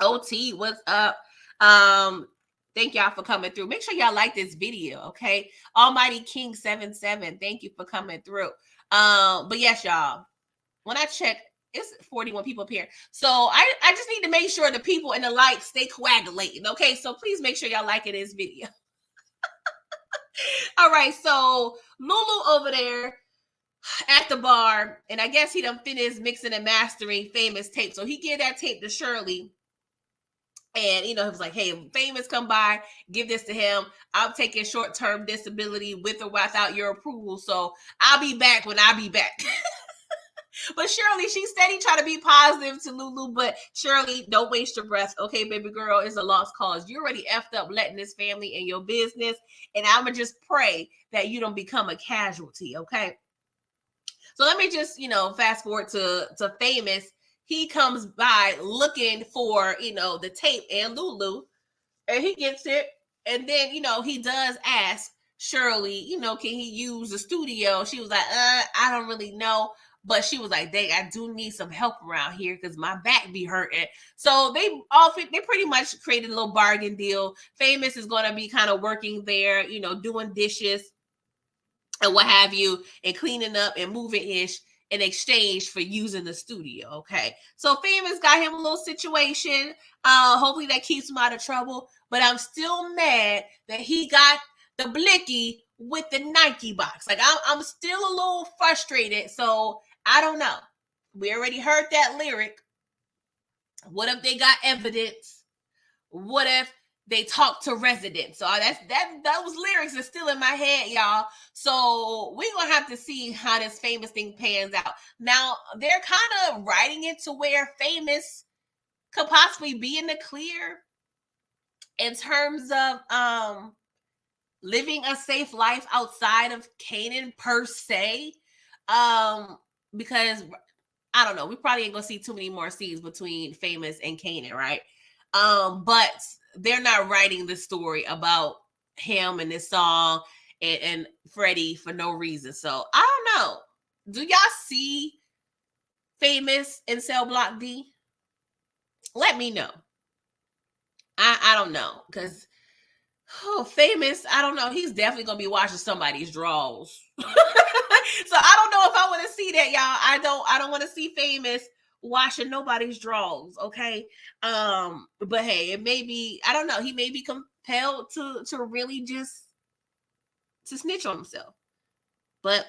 OT, what's up? Thank y'all for coming through. Make sure y'all like this video, okay? Almighty King 77, thank you for coming through. But yes, y'all, when I check, it's 41 people up here. So I just need to make sure the people in the likes stay coagulating, okay? So please make sure y'all liking this video. All right, so Lulu over there at the bar, and I guess he done finished mixing and mastering Famous tape. So he gave that tape to Shirley, and he was like, hey, Famous come by, give this to him. I'm taking short-term disability with or without your approval, so I'll be back when I be back. But Shirley, she steady trying to be positive to Lulu, but Shirley, don't waste your breath. Okay, baby girl, it's a lost cause. You already effed up letting this family in your business, and I'm going to just pray that you don't become a casualty, okay? So let me just, fast forward to Famous. He comes by looking for, the tape and Lulu, and he gets it. And then, he does ask Shirley, can he use the studio? She was like, I don't really know. But she was like, dang, I do need some help around here because my back be hurting. So they pretty much created a little bargain deal. Famous is going to be kind of working there, doing dishes and what have you, and cleaning up and moving ish in exchange for using the studio. Okay. So Famous got him a little situation. Hopefully that keeps him out of trouble. But I'm still mad that he got the blicky with the Nike box. Like I'm still a little frustrated. So I don't know. We already heard that lyric. What if they got evidence? What if they talk to residents? So those lyrics are still in my head, y'all. So we're gonna have to see how this Famous thing pans out. Now they're kind of writing it to where Famous could possibly be in the clear in terms of living a safe life outside of Kanan per se. Because I don't know, we probably ain't gonna see too many more scenes between Famous and Kanan, right? But they're not writing the story about him and this song and Freddie for no reason. So I don't know. Do y'all see Famous in Cell Block D? Let me know. I don't know, because Famous, I don't know. He's definitely gonna be watching somebody's draws. So I don't know if I want to see that, y'all. I don't want to see Famous washing nobody's drawers. Okay. But hey, it may be, I don't know, he may be compelled to really just to snitch on himself. But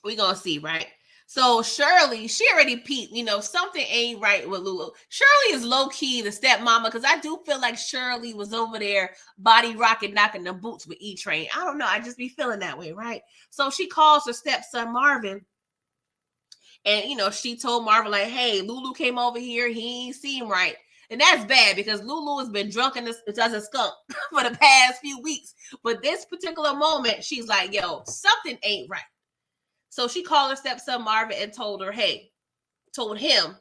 we gonna see, right? So Shirley, she already peeped, something ain't right with Lulu. Shirley is low-key the stepmama, because I do feel like Shirley was over there body rocking, knocking the boots with E-Train. I don't know. I just be feeling that way, right? So she calls her stepson Marvin. And, she told Marvin, like, hey, Lulu came over here. He ain't seem right. And that's bad because Lulu has been drunk as a skunk for the past few weeks. But this particular moment, she's like, yo, something ain't right. So she called her stepson Marvin and told him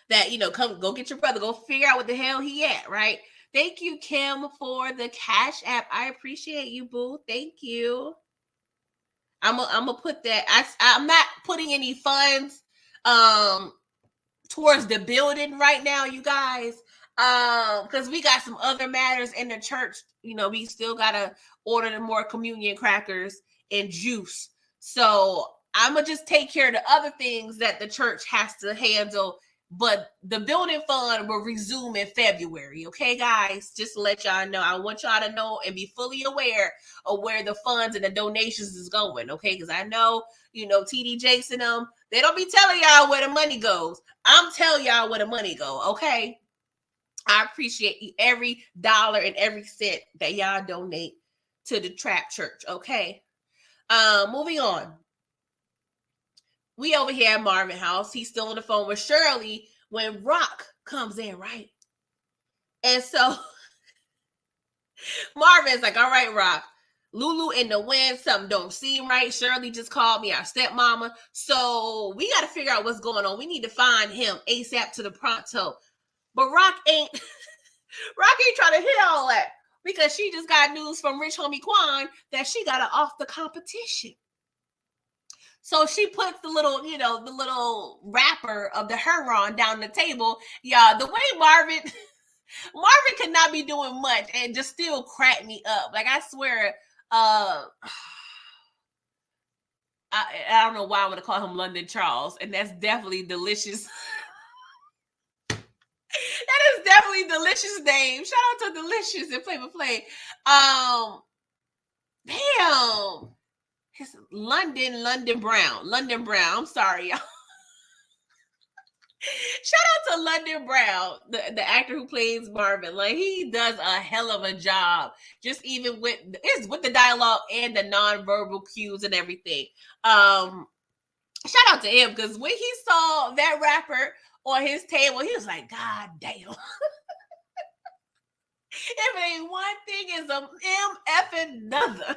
that, come go get your brother, go figure out what the hell he at, right? Thank you, Kim, for the Cash App. I appreciate you, boo. Thank you. I'm gonna put that. I'm not putting any funds towards the building right now, you guys. Because we got some other matters in the church. We still gotta order the more communion crackers and juice. So I'm gonna just take care of the other things that the church has to handle. But the building fund will resume in February. Okay, guys, just to let y'all know. I want y'all to know and be fully aware of where the funds and the donations is going. Okay, because I know, TD Jakes and them, they don't be telling y'all where the money goes. I'm telling y'all where the money go. Okay, I appreciate every dollar and every cent that y'all donate to the Trap Church. Okay, moving on. We over here at Marvin house. He's still on the phone with Shirley when Rock comes in, right? And so Marvin's like, all right, Rock, Lulu in the wind, something don't seem right. Shirley just called me our stepmama. So we got to figure out what's going on. We need to find him ASAP to the pronto. But Rock ain't trying to hit all that, because she just got news from Rich Homie Quan that she got to off the competition. So she puts the little wrapper of the Heron down the table. Yeah, the way Marvin could not be doing much and just still crack me up. Like, I swear, I don't know why I want to call him London Charles, and that's definitely Delicious. That is definitely Delicious name. Shout out to Delicious and Flavor Flav. Damn. His London Brown. I'm sorry, y'all. Shout out to London Brown, the actor who plays Marvin. Like, he does a hell of a job, just even with the dialogue and the nonverbal cues and everything. Shout out to him, because when he saw that rapper on his table, he was like, God damn. If it ain't one thing, is a M effing another.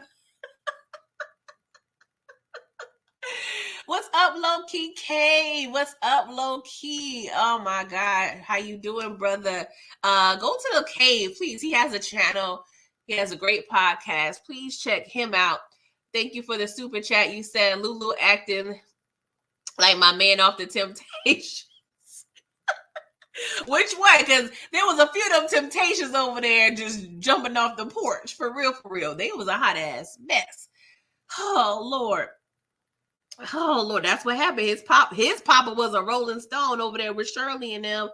What's up, Low Key K? What's up, Low Key? Oh my God, how you doing, brother? Go to the cave, please. He has a channel. He has a great podcast. Please check him out. Thank you for the super chat. You said Lulu acting like my man off the Temptations. Which one? Because there was a few of them Temptations over there just jumping off the porch. For real, for real. They was a hot ass mess. Oh Lord. Oh Lord, that's what happened. His papa was a Rolling Stone over there with Shirley and them,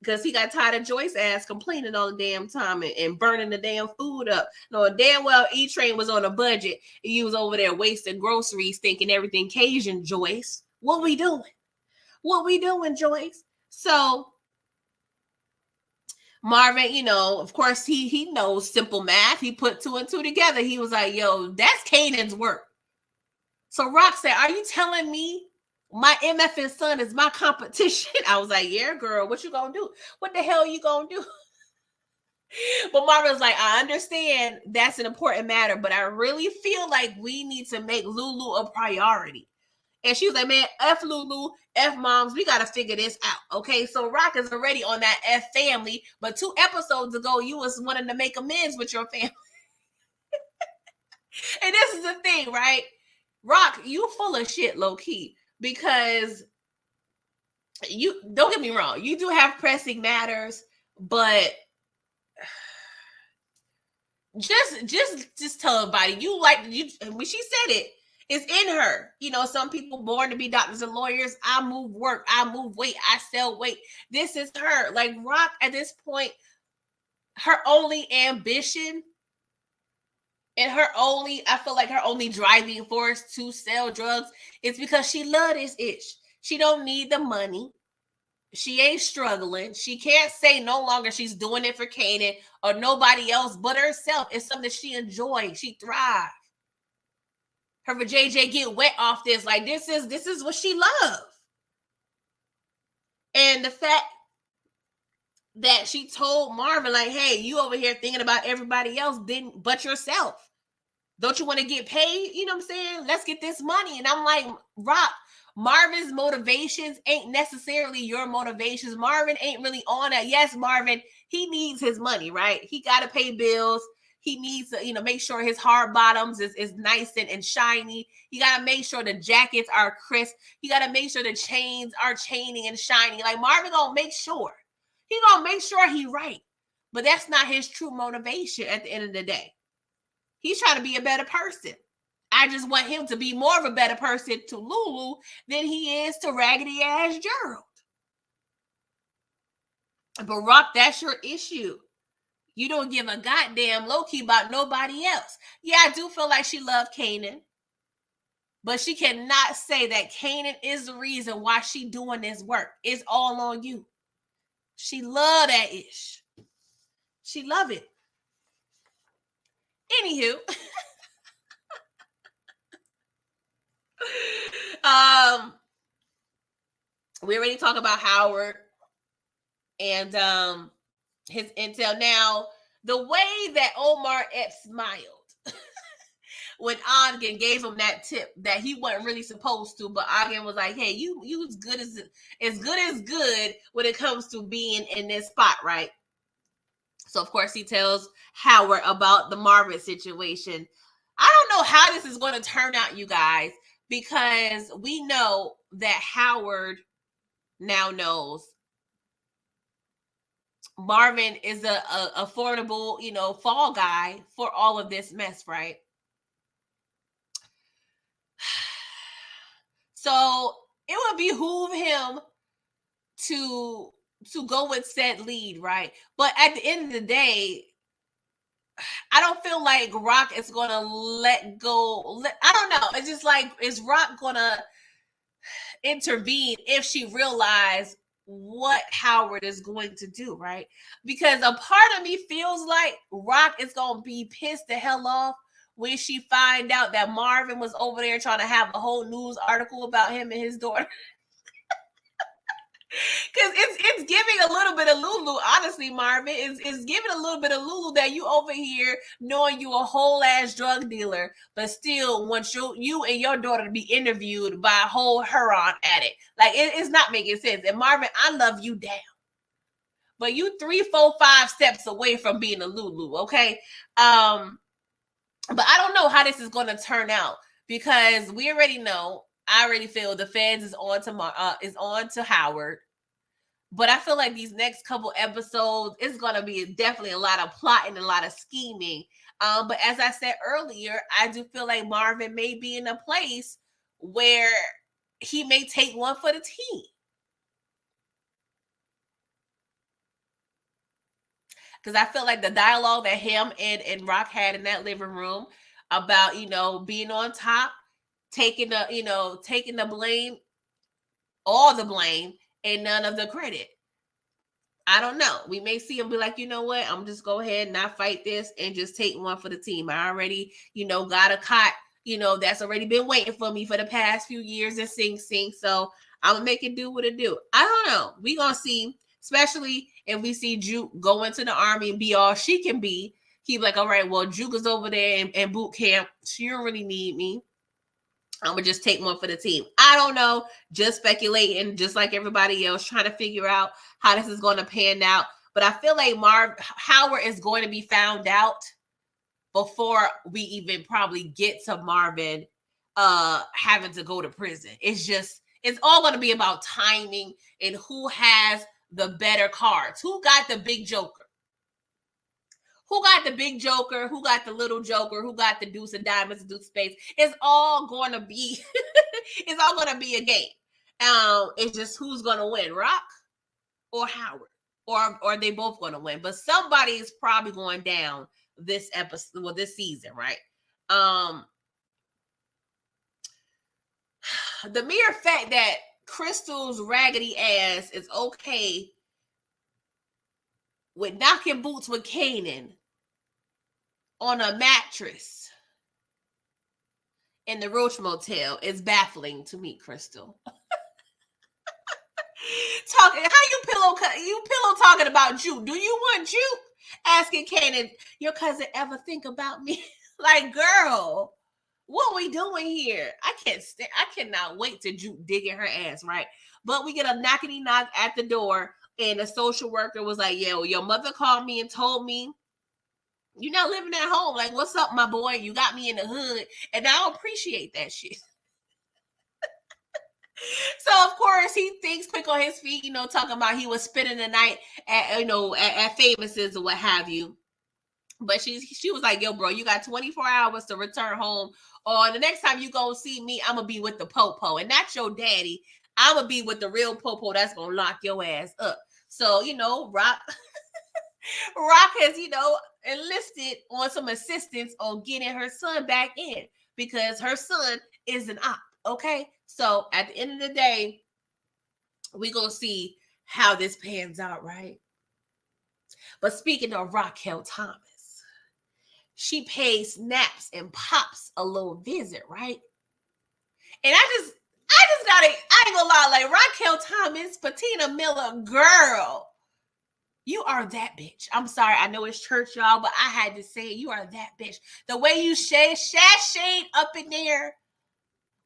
because he got tired of Joyce ass complaining all the damn time and burning the damn food up. No, damn well E-Train was on a budget. You was over there wasting groceries, thinking everything Cajun, Joyce. What we doing? What we doing, Joyce? So Marvin, you know, of course, he knows simple math. He put two and two together. He was like, yo, that's Kanan's work. So Rock said, are you telling me my MFN son is my competition? I was like, yeah, girl, what you gonna do? What the hell you gonna do? But Marvin was like, I understand that's an important matter, but I really feel like we need to make Lulu a priority. And she was like, man, F Lulu, F moms, we got to figure this out. Okay, so Rock is already on that F family, but 2 episodes ago, you was wanting to make amends with your family. And this is the thing, right? Rock, you full of shit, low key, because you, don't get me wrong, you do have pressing matters, but just tell everybody you like you. When she said it, it's in her. You know, some people born to be doctors and lawyers. I move work, I move weight, I sell weight. This is her. Like Rock at this point, her only ambition and I feel like her only driving force to sell drugs is because she love this itch. She don't need the money. She ain't struggling. She can't say no longer she's doing it for Kanan or nobody else but herself. It's something she enjoys. She thrives. Her for JJ get wet off this. Like this is what she loves. And the fact that she told Marvin, like, hey, you over here thinking about everybody else but yourself. Don't you want to get paid? You know what I'm saying? Let's get this money. And I'm like, Rock, Marvin's motivations ain't necessarily your motivations. Marvin ain't really on that. Yes, Marvin, he needs his money, right? He got to pay bills. He needs to, you know, make sure his hard bottoms is nice and shiny. You got to make sure the jackets are crisp. You got to make sure the chains are chaining and shiny. Like Marvin gonna make sure. He gonna make sure he right. But that's not his true motivation at the end of the day. He's trying to be a better person. I just want him to be more of a better person to Lulu than he is to raggedy ass Gerald. But Rock, that's your issue. You don't give a goddamn low-key about nobody else. Yeah, I do feel like she loved Kanan. But she cannot say that Kanan is the reason why she doing this work. It's all on you. She love that ish. She love it. Anywho. We already talked about Howard and his intel. Now, the way that Omar Epps smiled when Ogden gave him that tip that he wasn't really supposed to, but Ogden was like, hey, you as good as good when it comes to being in this spot, right? So of course he tells Howard about the Marvin situation. I don't know how this is going to turn out, you guys, because we know that Howard now knows Marvin is a affordable, you know, fall guy for all of this mess, right? So it would behoove him to go with said lead, right? But at the end of the day, I don't feel like Rock is gonna let go. I don't know. It's just like, is Rock gonna intervene if she realized what Howard is going to do, right? Because a part of me feels like Rock is gonna be pissed the hell off when she find out that Marvin was over there trying to have a whole news article about him and his daughter. Because it's giving a little bit of Lulu, honestly, Marvin. It's giving a little bit of Lulu that you over here knowing you a whole ass drug dealer, but still want you and your daughter to be interviewed by a whole Huron addict. Like it's not making sense. And Marvin, I love you down. But you 3, 4, 5 steps away from being a Lulu, okay? But I don't know how this is gonna turn out because we already know. I already feel the feds is on to Howard. But I feel like these next couple episodes, it's going to be definitely a lot of plotting, a lot of scheming. But as I said earlier, I do feel like Marvin may be in a place where he may take one for the team. Because I feel like the dialogue that him and Rock had in that living room about, being on top, taking the blame, all the blame, and none of the credit. I don't know. We may see him be like, you know what? I'm just go ahead and not fight this and just take one for the team. I already, got a cot, that's already been waiting for me for the past few years in Sing Sing. So I'm gonna make it do what it do. I don't know. We gonna see, especially if we see Juke go into the army and be all she can be. He's like, all right, well, Juke is over there in boot camp. She don't really need me. I'm gonna just take one for the team. I don't know, just speculating, just like everybody else, trying to figure out how this is going to pan out. But I feel like Howard is going to be found out before we even probably get to Marvin having to go to prison. It's all going to be about timing and who has the better cards, who got the big joker. Who got the big joker? Who got the little joker? Who got the deuce of diamonds, deuce of spades? It's all going to be, it's all going to be a game. It's just who's going to win, Rock or Howard, or they both going to win. But somebody is probably going down this episode, well, this season, right? The mere fact that Crystal's raggedy ass is okay with knocking boots with Kanan on a mattress in the Roach Motel is baffling to me, Crystal. Talking, how you pillow talking about Juke? Do you want Juke? Asking Kanan, your cousin ever think about me? Like, girl, what we doing here? I cannot wait to Juke digging her ass, right? But we get a knockety knock at the door, and the social worker was like, "Yo, your mother called me and told me you're not living at home. Like, what's up, my boy? You got me in the hood, and I don't appreciate that shit." So of course he thinks quick on his feet, talking about he was spending the night at Famous's or what have you. But she was like, yo, bro, you got 24 hours to return home. Or the next time you go see me, I'm going to be with the popo. And not your daddy. I'm going to be with the real popo that's going to lock your ass up. So, Rock has, enlisted on some assistance on getting her son back in. Because her son is an op, okay? So at the end of the day, we're going to see how this pans out, right? But speaking of Raquel Thomas, she pays Snaps and Pops a little visit, right? And I ain't gonna lie, like Raquel Thomas, Patina Miller, girl, you are that bitch. I'm sorry, I know it's church, y'all, but I had to say it. You are that bitch. The way you shade up in there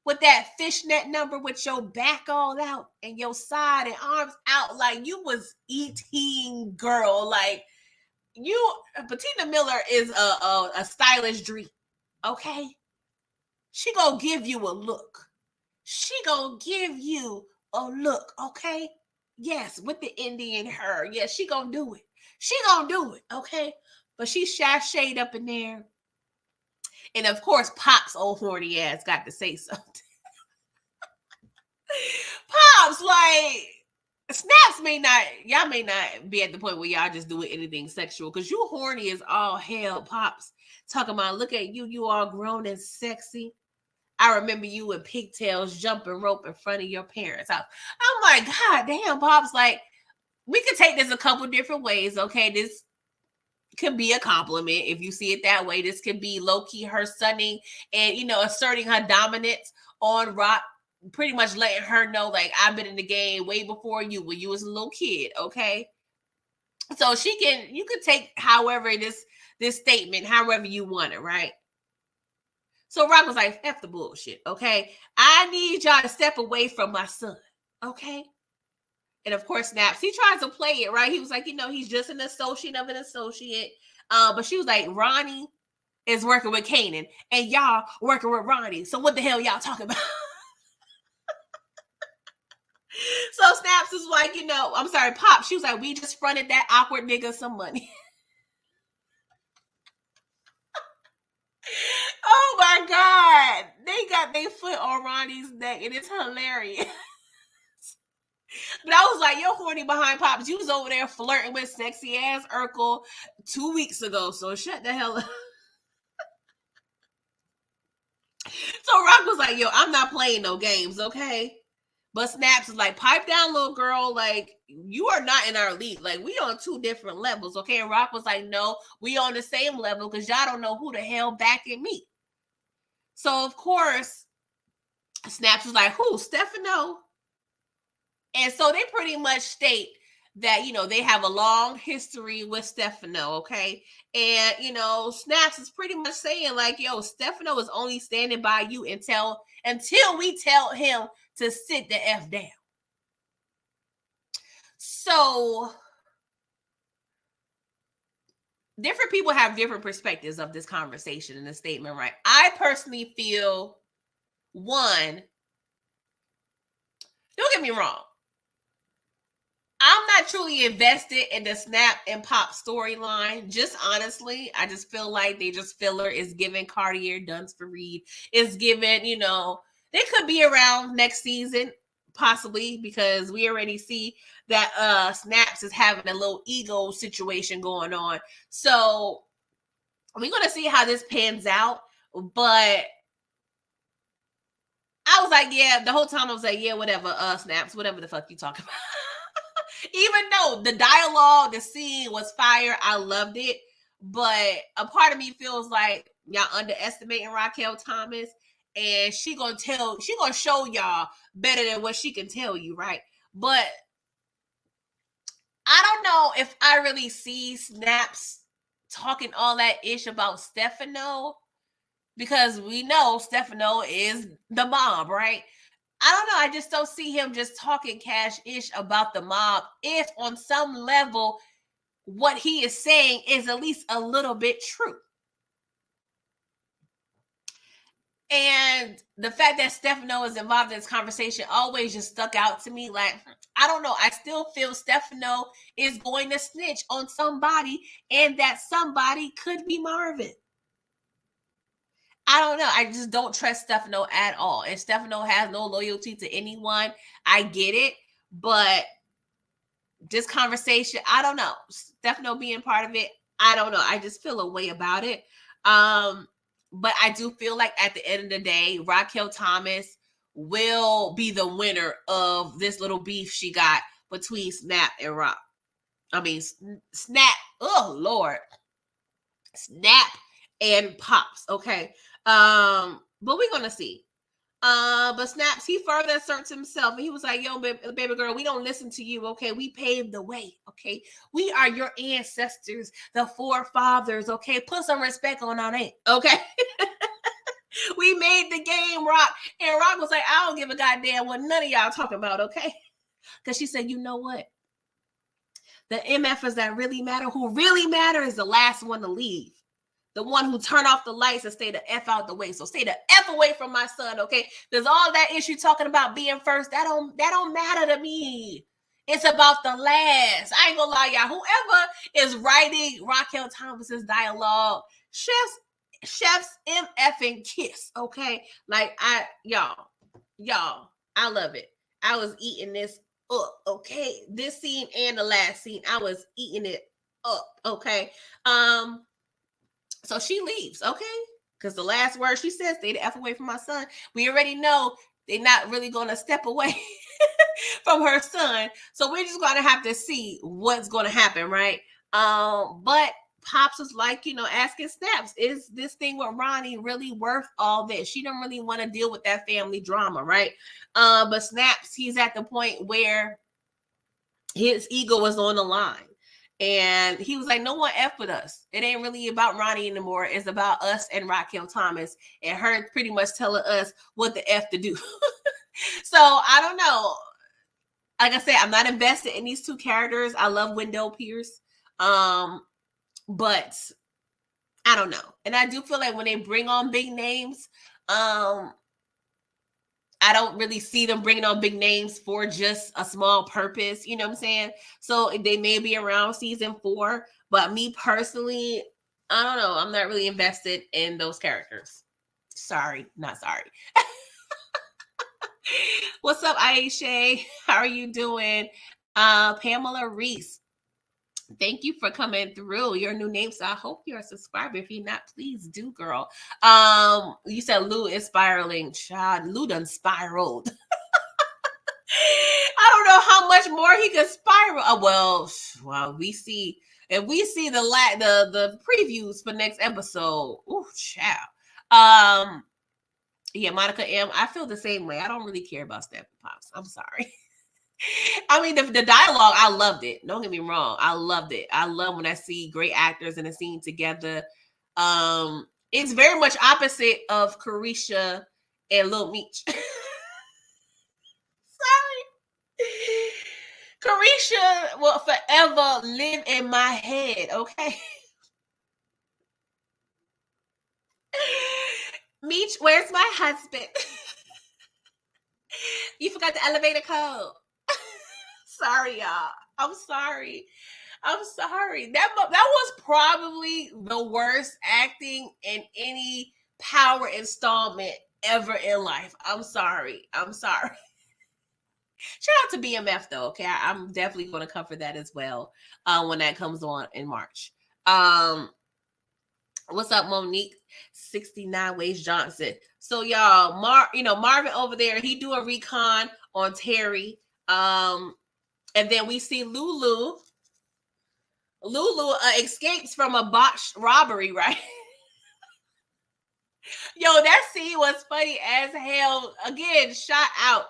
with that fishnet number with your back all out and your side and arms out, like you was eating, girl. Like Patina Miller is a stylish dream, okay? She gonna give you a look. She gonna give you a look, okay? Yes, with the Indian hair. Yes, she gonna do it. She gonna do it, okay? But she shade up in there. And of course, Pop's old horny ass got to say something. Pops, like, Snaps y'all may not be at the point where y'all just doing anything sexual because you horny as all hell, Pops. Talking about, look at you all grown and sexy. I remember you in pigtails jumping rope in front of your parents' house. I'm like, God damn, Pops, like, we could take this a couple different ways, okay? This could be a compliment if you see it that way. This could be low-key her stunning and, asserting her dominance on Rock pretty much letting her know, like, I've been in the game way before you, when you was a little kid, okay? So you could take however this statement, however you want it, right? So Rock was like, F the bullshit, okay? I need y'all to step away from my son, okay? And of course, Snaps, he tries to play it, right? He was like, he's just an associate of an associate. But she was like, Ronnie is working with Kanan, and y'all working with Ronnie. So what the hell y'all talking about? So Snaps is like, I'm sorry, Pop. She was like, we just fronted that awkward nigga some money. Oh my God. They got their foot on Ronnie's neck, and it's hilarious. But I was like, yo, horny behind Pops. You was over there flirting with sexy ass Urkel 2 weeks ago. So shut the hell up. So Rock was like, yo, I'm not playing no games, okay? But Snaps is like, pipe down, little girl. Like, you are not in our league. Like, we on 2 different levels, okay? And Rock was like, no, we on the same level because y'all don't know who the hell backing me. So, of course, Snaps was like, who? Stefano? And so they pretty much state that, they have a long history with Stefano, okay? And, Snaps is pretty much saying, like, yo, Stefano is only standing by you until we tell him to sit the F down. So different people have different perspectives of this conversation and the statement, right? I personally feel, one, don't get me wrong, I'm not truly invested in the Snap and Pop storyline. Just honestly, I just feel like they just filler. Is giving Cartier Duns for Reed. Is given, they could be around next season, possibly, because we already see that Snaps is having a little ego situation going on. So we're gonna see how this pans out. But I was like, yeah, the whole time I was like, yeah, whatever, Snaps, whatever the fuck you talking about. Even though the dialogue, the scene was fire, I loved it. But a part of me feels like y'all underestimating Raquel Thomas, and she gonna show y'all better than what she can tell you, right? But I don't know if I really see Snaps talking all that ish about Stefano, because we know Stefano is the mob, right? I don't know. I just don't see him just talking cash-ish about the mob if on some level what he is saying is at least a little bit true. And the fact that Stefano is involved in this conversation always just stuck out to me. Like, I don't know. I still feel Stefano is going to snitch on somebody, and that somebody could be Marvin. I don't know. I just don't trust Stefano at all. And Stefano has no loyalty to anyone. I get it. But this conversation, I don't know. Stefano being part of it, I don't know. I just feel a way about it. But I do feel like at the end of the day, Raquel Thomas will be the winner of this little beef she got between Snap and Rock. I mean, Snap. Oh, Lord. Snap and Pops. Okay. But we're gonna see. But Snaps, he further asserts himself, and he was like, yo, baby girl, we don't listen to you, okay? We paved the way, okay? We are your ancestors, the forefathers, okay? Put some respect on our name, okay? We made the game, Rock. And Rock was like, I don't give a goddamn what none of y'all talking about, okay? Because she said, you know what? The MFers that really matter, who really matter, is the last one to leave. The one who turn off the lights and stay the F out the way. So stay the F away from my son, okay? There's all that issue talking about being first. That don't matter to me. It's about the last. I ain't gonna lie, y'all. Whoever is writing Raquel Thomas's dialogue, chef's MFing kiss, okay? Like, y'all, I love it. I was eating this up, okay? This scene and the last scene, I was eating it up, okay? So she leaves, okay? Because the last word she says, stay the F away from my son. We already know they're not really going to step away from her son. So we're just going to have to see what's going to happen, right? But Pops was like, asking Snaps, is this thing with Ronnie really worth all this? She don't really want to deal with that family drama, right? But Snaps, he's at the point where his ego was on the line. And he was like, no one F with us. It ain't really about Ronnie anymore. It's about us and Raquel Thomas and her pretty much telling us what the F to do. So I don't know. Like I said, I'm not invested in these two characters. I love Wendell Pierce. But I don't know. And I do feel like when they bring on big names, I don't really see them bringing on big names for just a small purpose. You know what I'm saying? So they may be around season 4, but me personally, I don't know. I'm not really invested in those characters. Sorry, not sorry. What's up, Aisha? How are you doing? Pamela Reese. Thank you for coming through. Your new name, so I hope you're a subscriber. If you're not, please do, girl. You said Lou is spiraling. Child, Lou done spiraled. I don't know how much more he could spiral. Well, we see. If we see the previews for next episode, ooh, child. Yeah, Monica M. I feel the same way. I don't really care about Step Pops. I'm sorry. I mean, the dialogue, I loved it. Don't get me wrong. I loved it. I love when I see great actors in a scene together. It's very much opposite of Carisha and Lil Meech. Sorry. Carisha will forever live in my head, okay? Meech, where's my husband? You forgot the elevator code. Sorry, y'all. I'm sorry. That was probably the worst acting in any Power installment ever in life. I'm sorry. Shout out to BMF though. Okay, I'm definitely going to cover that as well when that comes on in March. What's up, Monique? 69 Ways Johnson. So y'all, Marvin over there, he do a recon on Terry. And then we see Lulu. Lulu escapes from a botched robbery, right? Yo, that scene was funny as hell. Again, shout out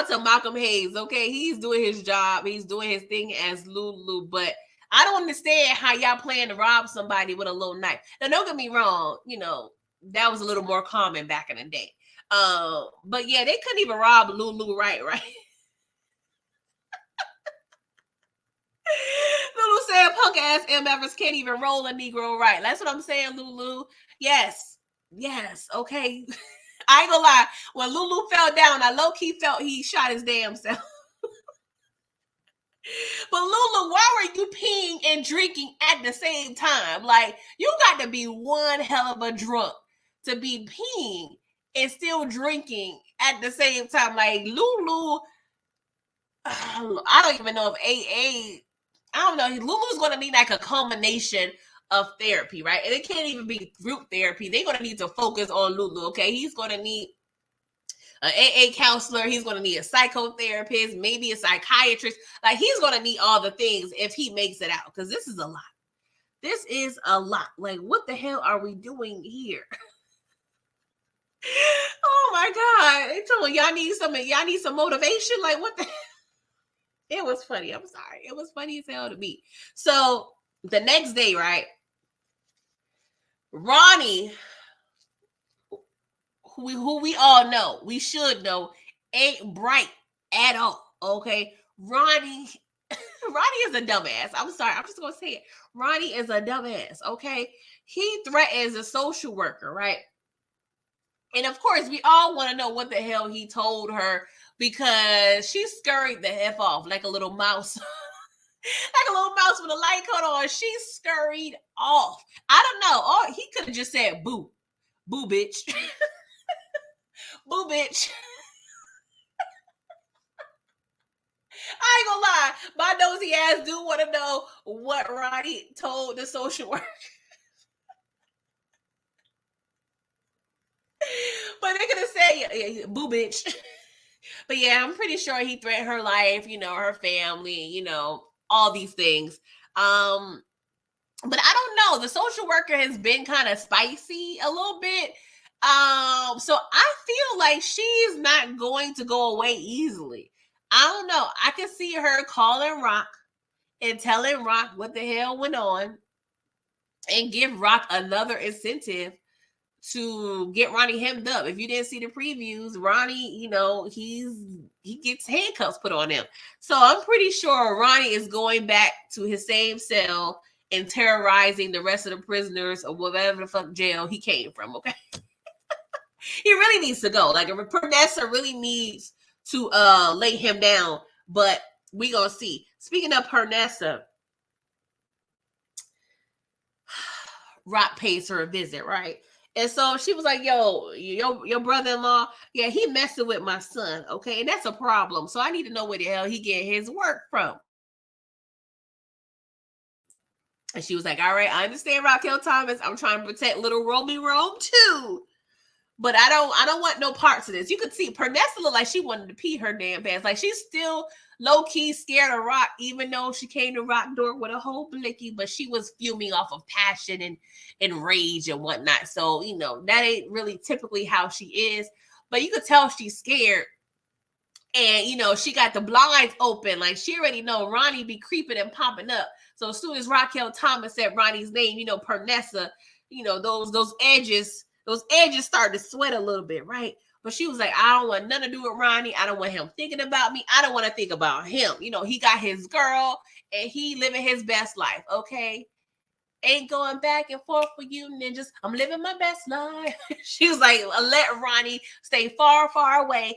to Malcolm Hayes. Okay, he's doing his job. He's doing his thing as Lulu, but I don't understand how y'all plan to rob somebody with a little knife. Now, don't get me wrong. That was a little more common back in the day. But yeah, they couldn't even rob Lulu right? Lulu said punk ass MFers can't even roll a Negro right. That's what I'm saying, Lulu. Yes. Okay. I ain't gonna lie. When Lulu fell down, I low-key felt he shot his damn self. But Lulu, why were you peeing and drinking at the same time? Like, you got to be one hell of a drunk to be peeing and still drinking at the same time. Like, Lulu, I don't even know if AA, I don't know. Lulu's going to need like a combination of therapy, right? And it can't even be group therapy. They're going to need to focus on Lulu, okay? He's going to need an AA counselor. He's going to need a psychotherapist, maybe a psychiatrist. Like, he's going to need all the things if he makes it out, because this is a lot. This is a lot. Like, what the hell are we doing here? Oh my God. They told me y'all need some motivation. Like, what the hell? It was funny. I'm sorry. It was funny as hell to me. So the next day, right? Ronnie, who we all know, we should know, ain't bright at all. Okay. Ronnie is a dumbass. I'm sorry. I'm just gonna say it. Ronnie is a dumbass. Okay. He threatens a social worker, right? And of course, we all want to know what the hell he told her, because she scurried the F off like a little mouse. Like a little mouse with a light coat on. She scurried off. I don't know. Oh, he could have just said boo. Boo, bitch. Boo, bitch. I ain't gonna lie. My nosy ass do want to know what Ronnie told the social worker. But they could have said, yeah, boo, bitch. But yeah, I'm pretty sure he threatened her life, her family, all these things. But I don't know. The social worker has been kind of spicy a little bit. So I feel like she's not going to go away easily. I don't know. I can see her calling Rock and telling Rock what the hell went on and give Rock another incentive to get Ronnie hemmed up. If you didn't see the previews, Ronnie, he gets handcuffs put on him. So I'm pretty sure Ronnie is going back to his same cell and terrorizing the rest of the prisoners or whatever the fuck jail he came from. Okay, he really needs to go. Like, Pernessa really needs to lay him down. But we gonna see. Speaking of Pernessa, Rock pays her a visit, right? And so she was like, yo, your brother-in-law, yeah, he messing with my son, okay? And that's a problem. So I need to know where the hell he get his work from. And she was like, all right, I understand, Raquel Thomas. I'm trying to protect little Romy Rome too. But I don't want no parts of this. You could see Pernessa look like she wanted to pee her damn pants. Like, she's still low-key scared of Rock, even though she came to Rock door with a whole blicky, but she was fuming off of passion and rage and whatnot. So, that ain't really typically how she is. But you could tell she's scared. And, she got the blinds open. Like, she already know Ronnie be creeping and popping up. So as soon as Raquel Thomas said Ronnie's name, Pernessa, those edges started to sweat a little bit, right? But she was like, I don't want nothing to do with Ronnie. I don't want him thinking about me. I don't want to think about him. He got his girl and he living his best life, okay? Ain't going back and forth for you ninjas. I'm living my best life. She was like, let Ronnie stay far, far away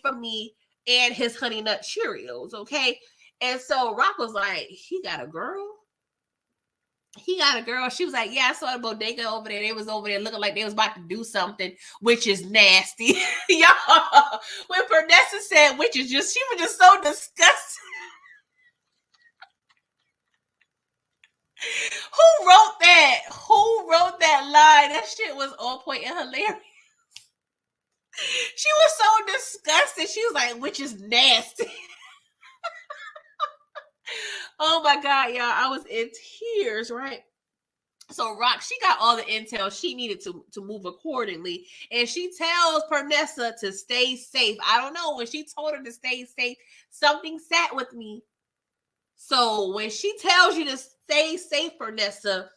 from me and his Honey Nut Cheerios, okay? And so Rock was like, he got a girl? He got a girl. She was like, yeah, I saw the bodega over there. They was over there looking like they was about to do something, which is nasty. Y'all, when Pernessa said which is just, she was just so disgusted. Who wrote that? Who wrote that line? That shit was on point and hilarious. She was so disgusted. She was like, which is nasty. Oh my God, y'all. I was in tears, right? So Rock, she got all the intel she needed to move accordingly. And she tells Pernessa to stay safe. I don't know. When she told her to stay safe, something sat with me. So when she tells you to stay safe, Pernessa,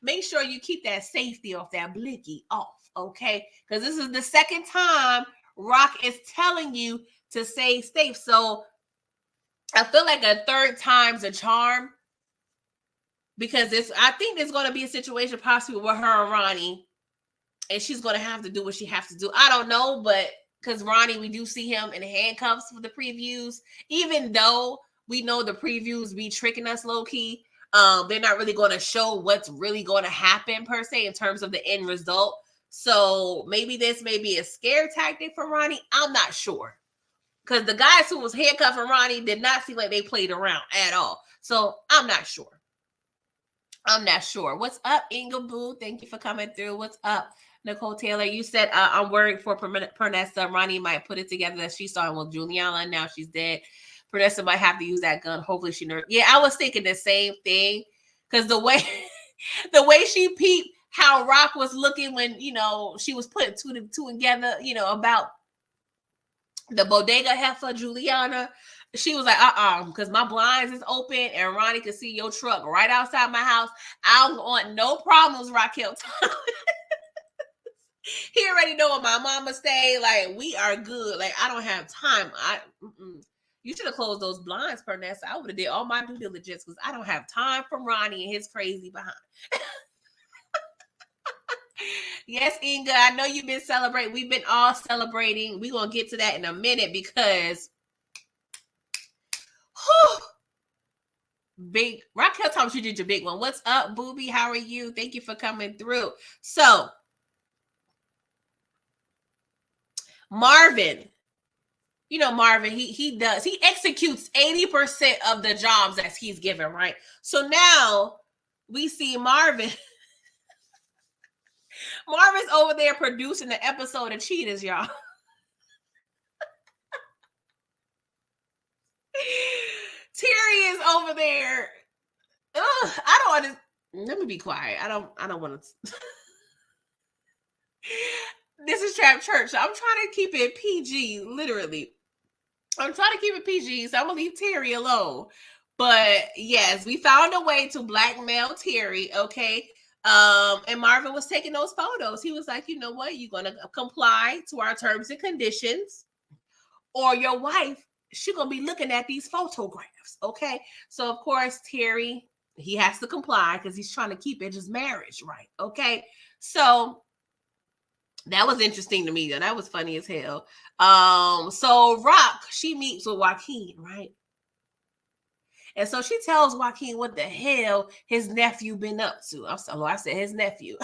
make sure you keep that safety off, that blicky off, okay? Because this is the second time Rock is telling you to stay safe. So I feel like a third time's a charm, because I think there's going to be a situation possibly with her and Ronnie, and she's going to have to do what she has to do. I don't know, but because Ronnie, we do see him in handcuffs for the previews, even though we know the previews be tricking us low key. They're not really going to show what's really going to happen per se in terms of the end result. So maybe this may be a scare tactic for Ronnie. I'm not sure, because the guys who was handcuffing Ronnie did not seem like they played around at all. So I'm not sure. What's up, Inglebu? Thank you for coming through. What's up, Nicole Taylor? You said, I'm worried for Pernessa. Ronnie might put it together that she saw him with Juliana. Now she's dead. Pernessa might have to use that gun. Hopefully she knows. Yeah, I was thinking the same thing, because the way she peeped how Rock was looking when, she was putting two together, about the bodega heifer, Juliana. She was like, because my blinds is open and Ronnie can see your truck right outside my house. I don't want no problems, Raquel. He already know where my mama stay. Like, we are good. Like, I don't have time. You should have closed those blinds, Pernessa. I would have did all my due diligence, because I don't have time for Ronnie and his crazy behind. Yes, Inga, I know you've been celebrating. We've been all celebrating. We're going to get to that in a minute, because big Raquel Thomas, you did your big one. What's up, Booby? How are you? Thank you for coming through. So Marvin, Marvin, he executes 80% of the jobs that he's given, right? So now we see Marvin's over there producing the episode of Cheetahs, y'all. Terry is over there I don't want to. Let me be quiet. I don't want to. This is Trap Church. So I'm trying to keep it PG, literally. I'm trying to keep it PG, so I'm gonna leave Terry alone. But yes, we found a way to blackmail Terry, okay? And Marvin was taking those photos. He was like, you know what? You're gonna comply to our terms and conditions, or your wife, she's gonna be looking at these photographs, okay? So of course, Terry, he has to comply because he's trying to keep it his marriage right, okay? So that was interesting to me. That was funny as hell. So Rock, she meets with Joaquin, right? And so she tells Joaquin what the hell his nephew been up to. I said his nephew.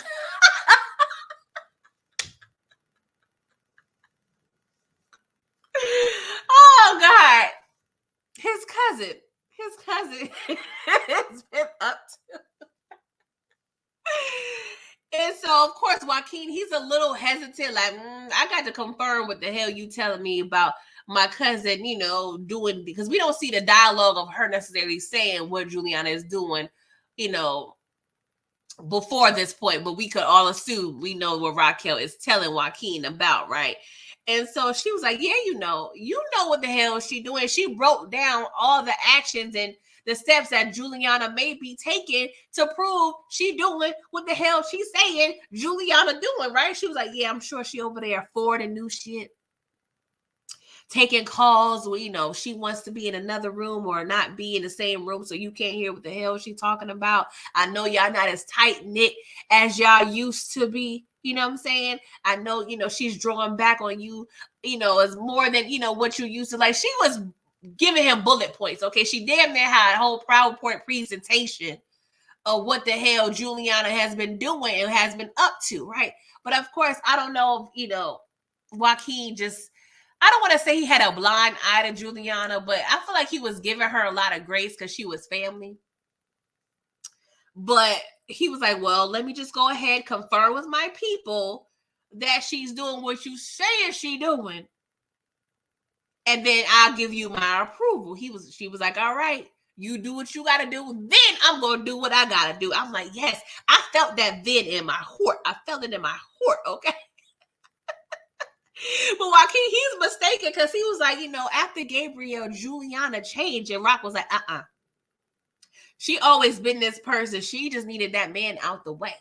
Oh God, his cousin. His cousin has been up to. And so, of course, Joaquin, he's a little hesitant. Like, I got to confirm what the hell you telling me about my cousin, doing, because we don't see the dialogue of her necessarily saying what Juliana is doing, you know, before this point, but we could all assume we know what Raquel is telling Joaquin about, right? And so she was like, yeah, you know what the hell she doing. She wrote down all the actions and the steps that Juliana may be taking to prove she doing what the hell she's saying Juliana doing, right? She was like, yeah, I'm sure she over there forwarding new shit, taking calls where she wants to be in another room or not be in the same room so you can't hear what the hell she's talking about. I know y'all not as tight knit as y'all used to be. You know what I'm saying? I know, she's drawing back on you, as more than, what you used to. Like, she was giving him bullet points, okay? She damn near had a whole PowerPoint presentation of what the hell Juliana has been doing and has been up to, right? But of course, I don't know if, Joaquin just, I don't want to say he had a blind eye to Juliana, but I feel like he was giving her a lot of grace because she was family. But he was like, well, let me just go ahead, confirm with my people that she's doing what you saying she doing. And then I'll give you my approval. She was like, all right, you do what you gotta do, then I'm gonna do what I gotta do. I'm like, yes, I felt that then in my heart. I felt it in my heart, okay? But Joaquin, he's mistaken because he was like, after Gabriel, Juliana changed, and Rock was like, she always been this person. She just needed that man out the way.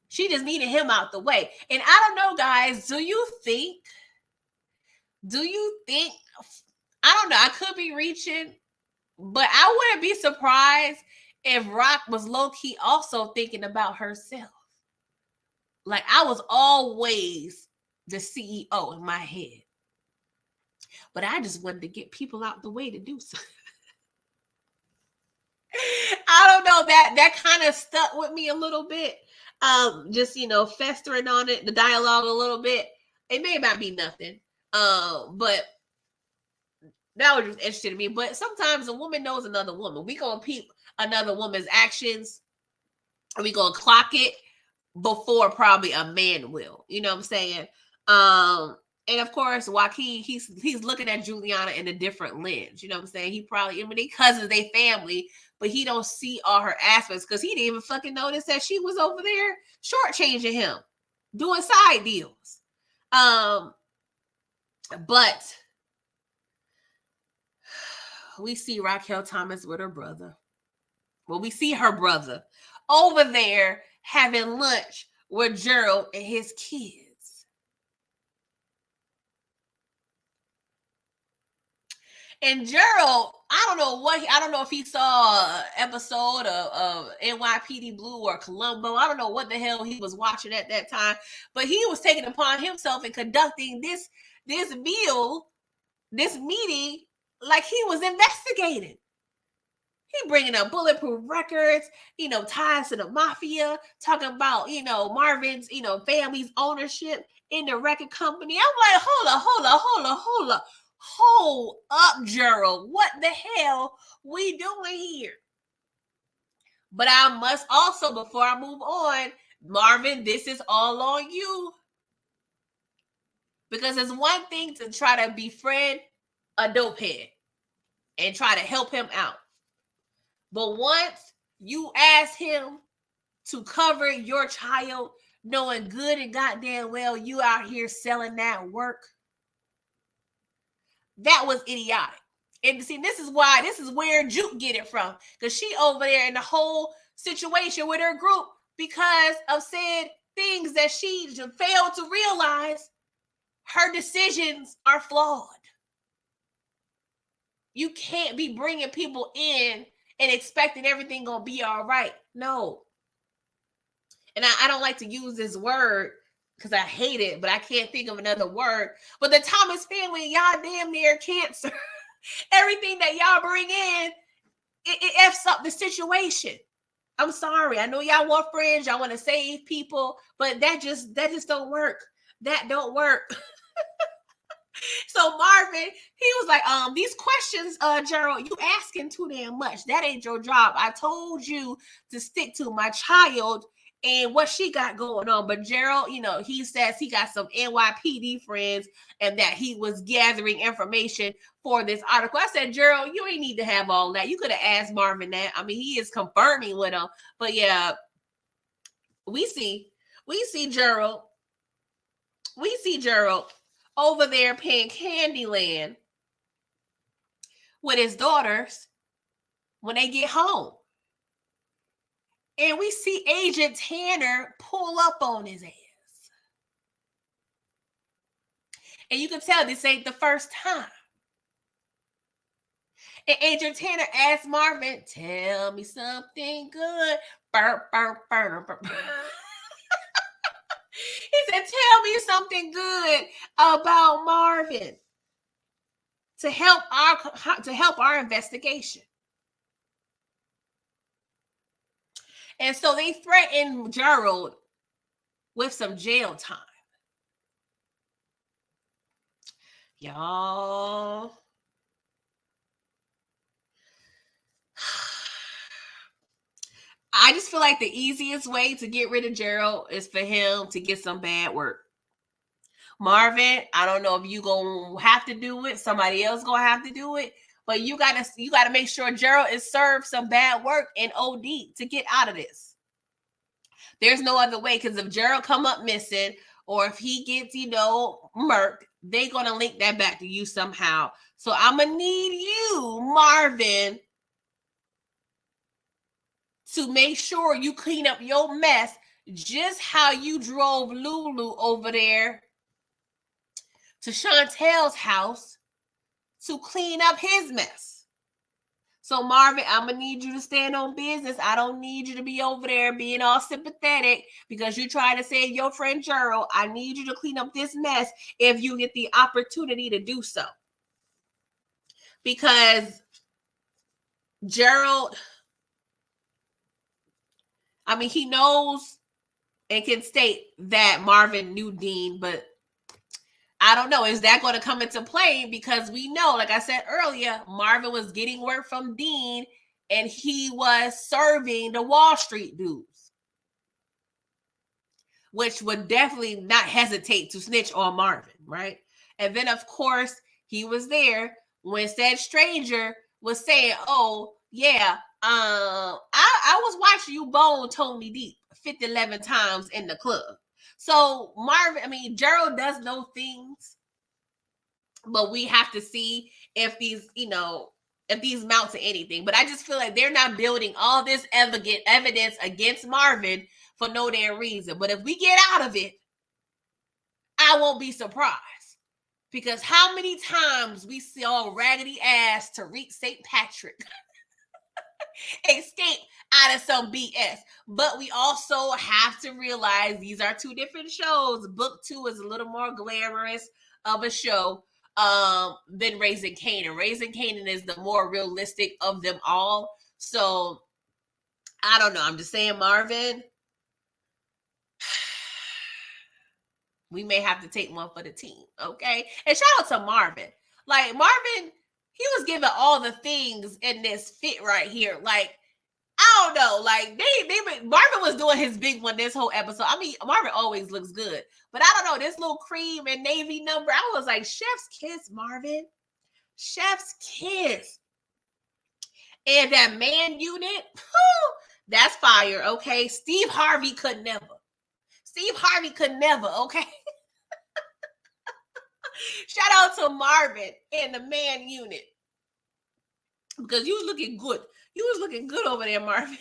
She just needed him out the way. And I don't know, guys, do you think, I don't know, I could be reaching, but I wouldn't be surprised if Rock was low-key also thinking about herself. Like, I was always the CEO in my head. But I just wanted to get people out the way to do so. I don't know, that kind of stuck with me a little bit. Just festering on it, the dialogue a little bit. It may not be nothing. But that was just interesting to me. But sometimes a woman knows another woman. We gonna peep another woman's actions, and we gonna clock it before probably a man will. You know what I'm saying? And of course, Joaquin, he's looking at Juliana in a different lens. You know what I'm saying? He probably, they cousins, they family, but he don't see all her aspects because he didn't even fucking notice that she was over there shortchanging him, doing side deals. But we see Raquel Thomas with her brother. Well, we see her brother over there having lunch with Gerald and his kids. And Gerald, I don't know if he saw an episode of NYPD Blue or Columbo. I don't know what the hell he was watching at that time, but he was taking upon himself and conducting this meeting like he was investigating. He bringing up bulletproof records, ties to the mafia, talking about, Marvin's, family's ownership in the record company. I'm like, hold up, Gerald. What the hell we doing here? But I must also, before I move on, Marvin, this is all on you. Because it's one thing to try to befriend a dopehead and try to help him out. But once you ask him to cover your child, knowing good and goddamn well you out here selling that work, that was idiotic. And see, this is where Juke get it from. Because she over there in the whole situation with her group because of said things that she failed to realize. Her decisions are flawed. You can't be bringing people in and expecting everything gonna be all right. No. And I don't like to use this word because I hate it, but I can't think of another word. But the Thomas family, y'all damn near cancer. Everything that y'all bring in, it F's up the situation. I'm sorry. I know y'all want friends, y'all want to save people, but that just don't work. That don't work. So Marvin, he was like, these questions, Gerald, you asking too damn much. That ain't your job. I told you to stick to my child and what she got going on. But Gerald, he says he got some NYPD friends and that he was gathering information for this article. I said, Gerald, you ain't need to have all that. You could have asked Marvin that. I mean, he is confirming with him. But yeah, we see Gerald. We see Gerald over there paying Candyland with his daughters when they get home. And we see Agent Tanner pull up on his ass. And you can tell this ain't the first time. And Agent Tanner asked Marvin, tell me something good. Burp, burp, burp, burp. He said, tell me something good about Marvin to help our investigation. And so they threatened Gerald with some jail time. Y'all. I just feel like the easiest way to get rid of Gerald is for him to get some bad work. Marvin, I don't know if you gonna have to do it. Somebody else gonna have to do it. But you gotta make sure Gerald is served some bad work in OD to get out of this. There's no other way, because if Gerald come up missing or if he gets, murked, they gonna link that back to you somehow. So I'm gonna need you, Marvin, to make sure you clean up your mess just how you drove Lulu over there to Chantel's house to clean up his mess. So Marvin, I'm going to need you to stand on business. I don't need you to be over there being all sympathetic because you try to save your friend Gerald. I need you to clean up this mess if you get the opportunity to do so. Because Gerald, I mean, he knows and can state that Marvin knew Dean, but I don't know. Is that going to come into play? Because we know, like I said earlier, Marvin was getting work from Dean and he was serving the Wall Street dudes, which would definitely not hesitate to snitch on Marvin, right? And then, of course, he was there when said stranger was saying, oh, yeah, I was watching you bone Tony Deep 11 times in the club. So Gerald does know things, but we have to see if these mount to anything. But I just feel like they're not building all this evidence against Marvin for no damn reason. But if we get out of it, I won't be surprised. Because how many times we saw raggedy ass Tariq St. Patrick escape out of some BS. But we also have to realize these are two different shows. Book 2 is a little more glamorous of a show than Raising Kanan. Raising Kanan is the more realistic of them all. So I don't know. I'm just saying, Marvin, we may have to take one for the team, okay? And shout out to Marvin. Like, Marvin, he was given all the things in this fit right here. Like, I don't know. Like, Marvin was doing his big one this whole episode. I mean, Marvin always looks good. But I don't know, this little cream and navy number, I was like, chef's kiss, Marvin. Chef's kiss. And that man unit, whew, that's fire, okay? Steve Harvey could never. Steve Harvey could never, okay? Shout out to Marvin and the man unit. Because you was looking good. You was looking good over there, Marvin.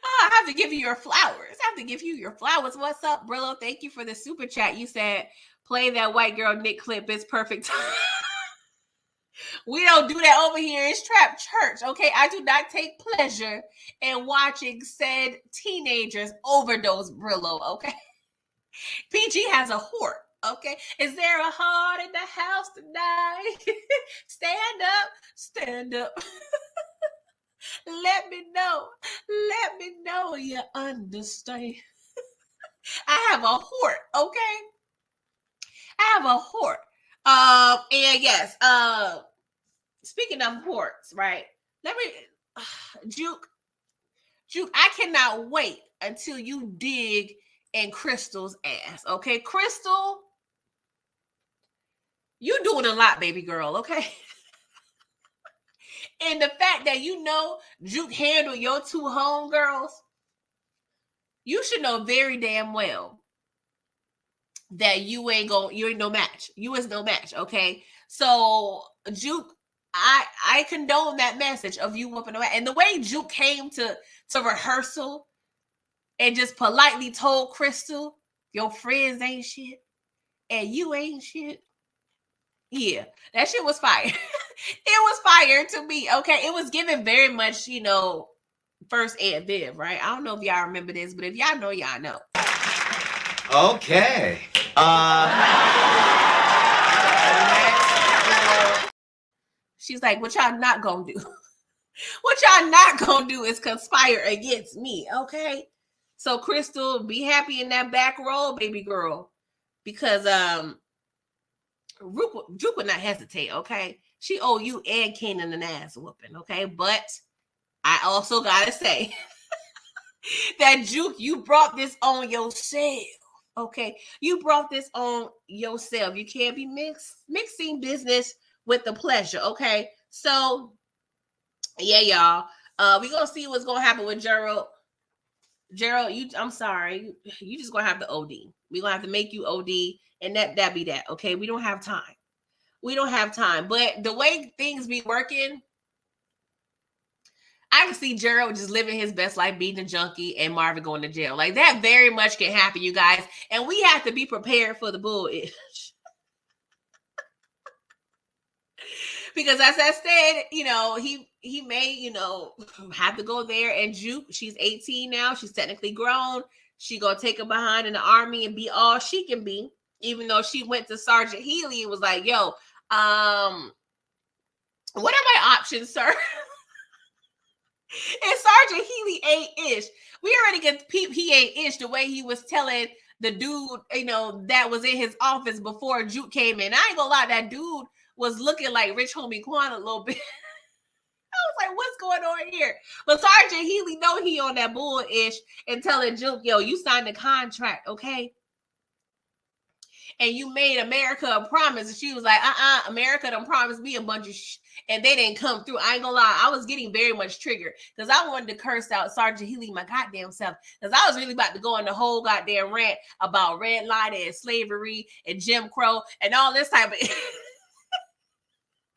Oh, I have to give you your flowers. I have to give you your flowers. What's up, Brillo? Thank you for the super chat. You said, play that white girl Nick clip. It's perfect. We don't do that over here in Trap Church, okay? I do not take pleasure in watching said teenagers overdose, Brillo, okay? PG has a whore, okay? Is there a heart in the house tonight? Stand up, stand up. Let me know you understand. I have a whore, okay? I have a whore. And yes, speaking of whores, right? Let me, Juke, I cannot wait until you dig in Crystal's ass, okay? Crystal, you doing a lot, baby girl, okay? And the fact that you know Juke handled your two homegirls, you should know very damn well that you ain't no match. You is no match, okay? So Juke, I condone that message of you whooping away. And the way Juke came to rehearsal and just politely told Crystal, your friends ain't shit and you ain't shit. Yeah, that shit was fire. It was fire to me, okay? It was given very much, first Ed Viv, right? I don't know if y'all remember this, but if y'all know, y'all know. Okay. She's like, what y'all not gonna do? What y'all not gonna do is conspire against me, okay? So Crystal, be happy in that back row, baby girl, because Juke would not hesitate, okay? She owe you and Kanan an ass whooping, okay? But I also gotta say that Juke, you brought this on yourself, okay? You brought this on yourself. You can't be mixing business with the pleasure, okay? So yeah, y'all. We gonna see what's gonna happen with Gerald. Gerald, I'm sorry. You just gonna have to OD. We gonna have to make you OD, and that be that. Okay, we don't have time. We don't have time. But the way things be working, I can see Gerald just living his best life, being a junkie, and Marvin going to jail. Like that very much can happen, you guys. And we have to be prepared for the bullshit. Because as I said, he may, have to go there and Juke. She's 18 now. She's technically grown. She gonna take her behind in the army and be all she can be. Even though she went to Sergeant Healy and was like, yo, what are my options, sir? And Sergeant Healy ain't ish. We already get peep he ain't ish the way he was telling the dude, that was in his office before Juke came in. I ain't gonna lie, that dude was looking like Rich Homie Quan a little bit. I was like, what's going on here? But Sergeant Healy know he on that bull-ish and telling Juke, yo, you signed the contract, okay? And you made America a promise. And she was like, America done promised me a bunch of and they didn't come through. I ain't gonna lie, I was getting very much triggered because I wanted to curse out Sergeant Healy my goddamn self because I was really about to go on the whole goddamn rant about redlining and slavery and Jim Crow and all this type of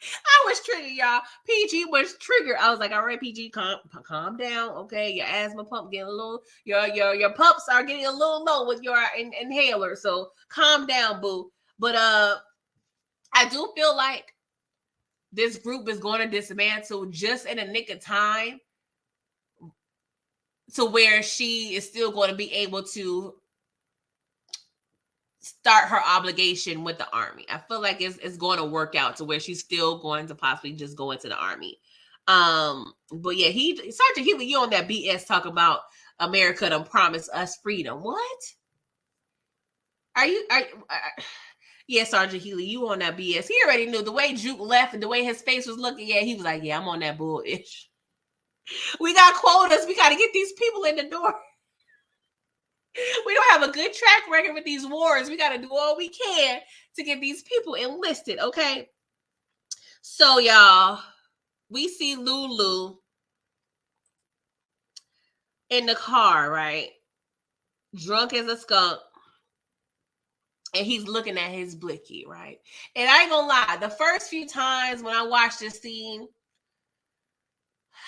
I was triggered, y'all. PG was triggered. I was like, all right, PG, calm down. Okay, your asthma pump getting a little, your pumps are getting a little low with your inhaler. So calm down, boo. But I do feel like this group is going to dismantle just in a nick of time to where she is still going to be able to start her obligation with the army. I feel like it's going to work out to where she's still going to possibly just go into the army. But yeah, Sergeant Healy, you on that BS talk about America done promised us freedom. What? Yeah, Sergeant Healy, you on that BS. He already knew the way Juke left and the way his face was looking. Yeah, he was like, yeah, I'm on that bull-ish. We got quotas. We got to get these people in the door. We don't have a good track record with these wars. We got to do all we can to get these people enlisted, okay? So, y'all, we see Lulu in the car, right? Drunk as a skunk. And he's looking at his blicky, right? And I ain't gonna lie, the first few times when I watched this scene,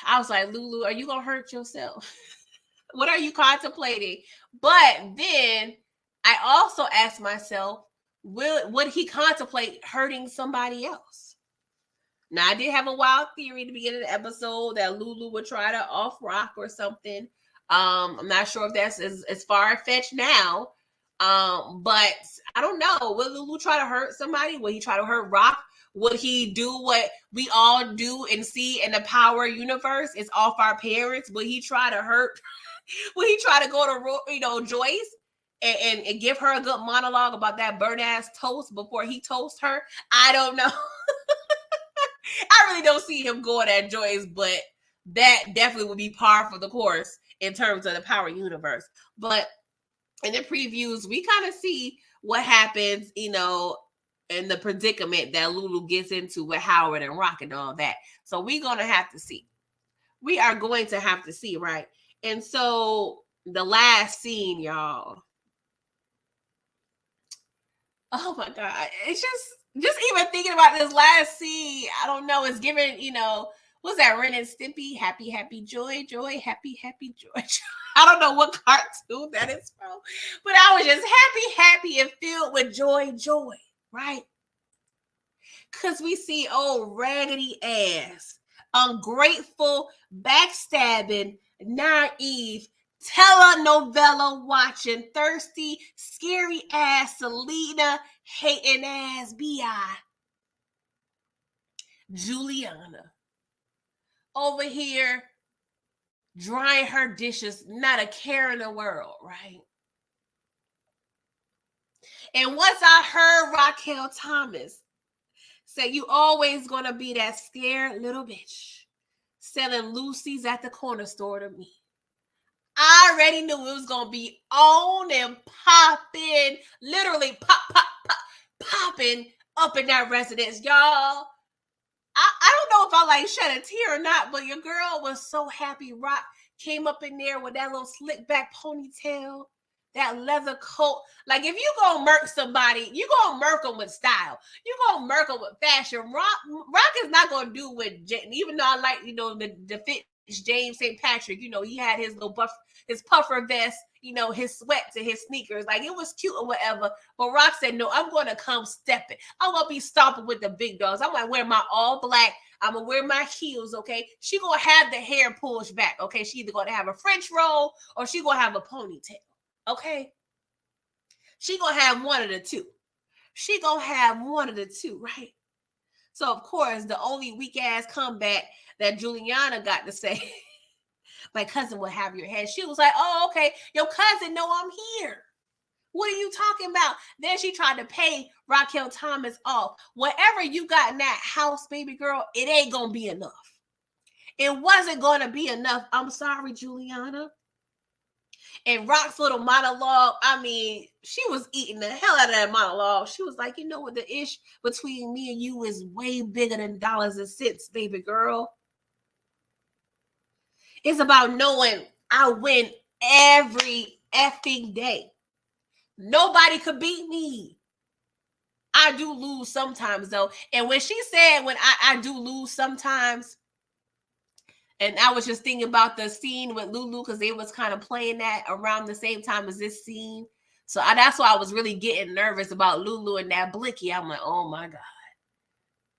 I was like, Lulu, are you gonna hurt yourself? What are you contemplating? But then I also asked myself, would he contemplate hurting somebody else? Now, I did have a wild theory at the beginning of the episode that Lulu would try to off Rock or something. I'm not sure if that's as far-fetched now. But I don't know. Will Lulu try to hurt somebody? Will he try to hurt Rock? Would he do what we all do and see in the Power universe? It's off our parents. Will he try to hurt? Will he try to go to Joyce and give her a good monologue about that burnt ass toast before he toasts her? I don't know. I really don't see him going at Joyce, but that definitely would be par for the course in terms of the Power universe. But in the previews, we kind of see what happens, in the predicament that Lulu gets into with Howard and Rock and all that. So we're going to have to see. We are going to have to see, right? And so the last scene, y'all. Oh my God. It's just even thinking about this last scene, I don't know, it's giving, what's that, Ren and Stimpy? Happy, happy, joy, joy, happy, happy, joy. I don't know what cartoon that is from, but I was just happy, and filled with joy, joy, right? Because we see old raggedy ass, ungrateful, backstabbing, naive, telenovela watching, thirsty, scary ass Selena hating ass B.I. Juliana over here drying her dishes, not a care in the world, right? And once I heard Raquel Thomas say, you always gonna be that scared little bitch selling Lucy's at the corner store to me, I already knew it was gonna be on and popping, literally popping up in that residence, y'all. I don't know if I like shed a tear or not, but your girl was so happy. Rock came up in there with that little slick back ponytail, that leather coat. Like, if you gonna murk somebody, you gonna murk them with style. You gonna murk them with fashion. Rock is not gonna do with, even though I like, the fit James St. Patrick, he had his little his puffer vest, his sweats and his sneakers. Like, it was cute or whatever. But Rock said, no, I'm going to come stepping. I'm going to be stomping with the big dogs. I'm going to wear my all black. I'm going to wear my heels, okay? She going to have the hair pushed back, okay? She either going to have a French roll or she going to have a ponytail, okay? She going to have one of the two. She going to have one of the two, right? So, of course, the only weak-ass comeback that Juliana got to say, my cousin will have your head. She was like, oh, okay, your cousin know I'm here. What are you talking about? Then she tried to pay Raquel Thomas off. Whatever you got in that house, baby girl, it ain't going to be enough. It wasn't going to be enough. I'm sorry, Juliana. And Rock's little monologue, I mean, she was eating the hell out of that monologue. She was like, you know what, the ish between me and you is way bigger than dollars and cents, baby girl. It's about knowing I win every effing day. Nobody could beat me. I do lose sometimes, though. And when she said, when I do lose sometimes, and I was just thinking about the scene with Lulu, because they was kind of playing that around the same time as this scene. So that's why I was really getting nervous about Lulu and that blicky. I'm like, oh my God.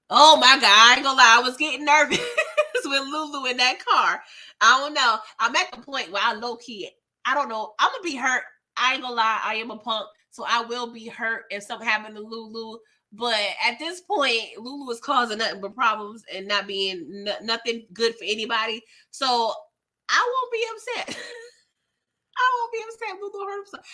Oh my God. I ain't gonna lie. I was getting nervous with Lulu in that car. I don't know. I'm at the point where I low-key, I don't know. I'm gonna be hurt. I ain't gonna lie. I am a punk. So I will be hurt if something happened to Lulu. But at this point, Lulu is causing nothing but problems and not being nothing good for anybody. So I won't be upset. I won't be upset. Lulu hurt himself.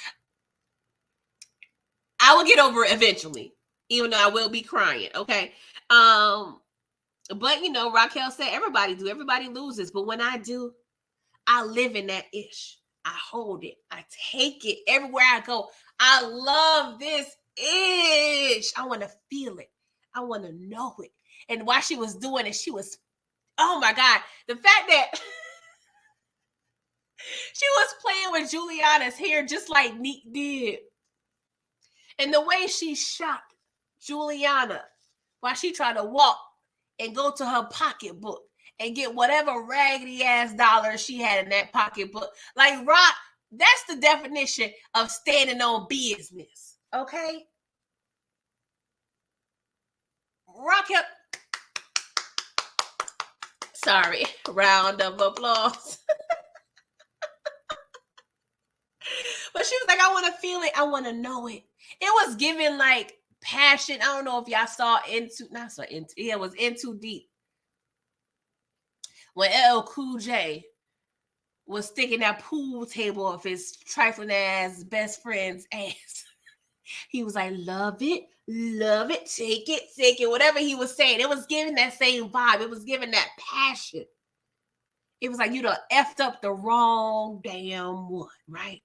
I will get over it eventually, even though I will be crying. Okay. But Raquel said everybody loses. But when I do, I live in that ish. I hold it. I take it everywhere I go. I love this ish. I want to feel it. I want to know it. And while she was doing it, she was, oh my God, the fact that she was playing with Juliana's hair just like Neek did. And the way she shot Juliana while she tried to walk and go to her pocketbook and get whatever raggedy ass dollars she had in that pocketbook. Like, Rock, that's the definition of standing on business. Okay? Rock up. Sorry, round of applause. But she was like, I want to feel it. I want to know it. It was giving like passion. I don't know if y'all saw it was In Too Deep. When LL Cool J was sticking that pool table of his trifling ass best friend's ass. He was like, love it, take it, whatever he was saying. It was giving that same vibe. It was giving that passion. It was like you done effed up the wrong damn one, right?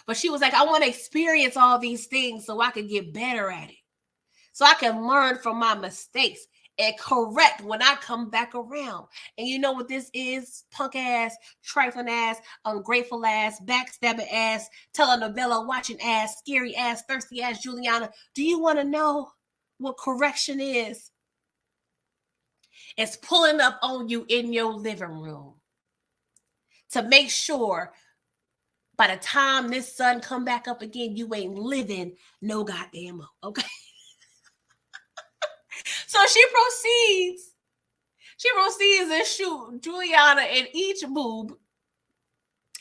But she was like, I want to experience all these things so I can get better at it. So I can learn from my mistakes and correct when I come back around. And you know what this is? Punk ass, trifling ass, ungrateful ass, backstabbing ass, telenovela watching ass, scary ass, thirsty ass Juliana. Do you want to know what correction is? It's pulling up on you in your living room to make sure by the time this sun come back up again, you ain't living no goddamn more, okay? So she proceeds and shoot Juliana in each boob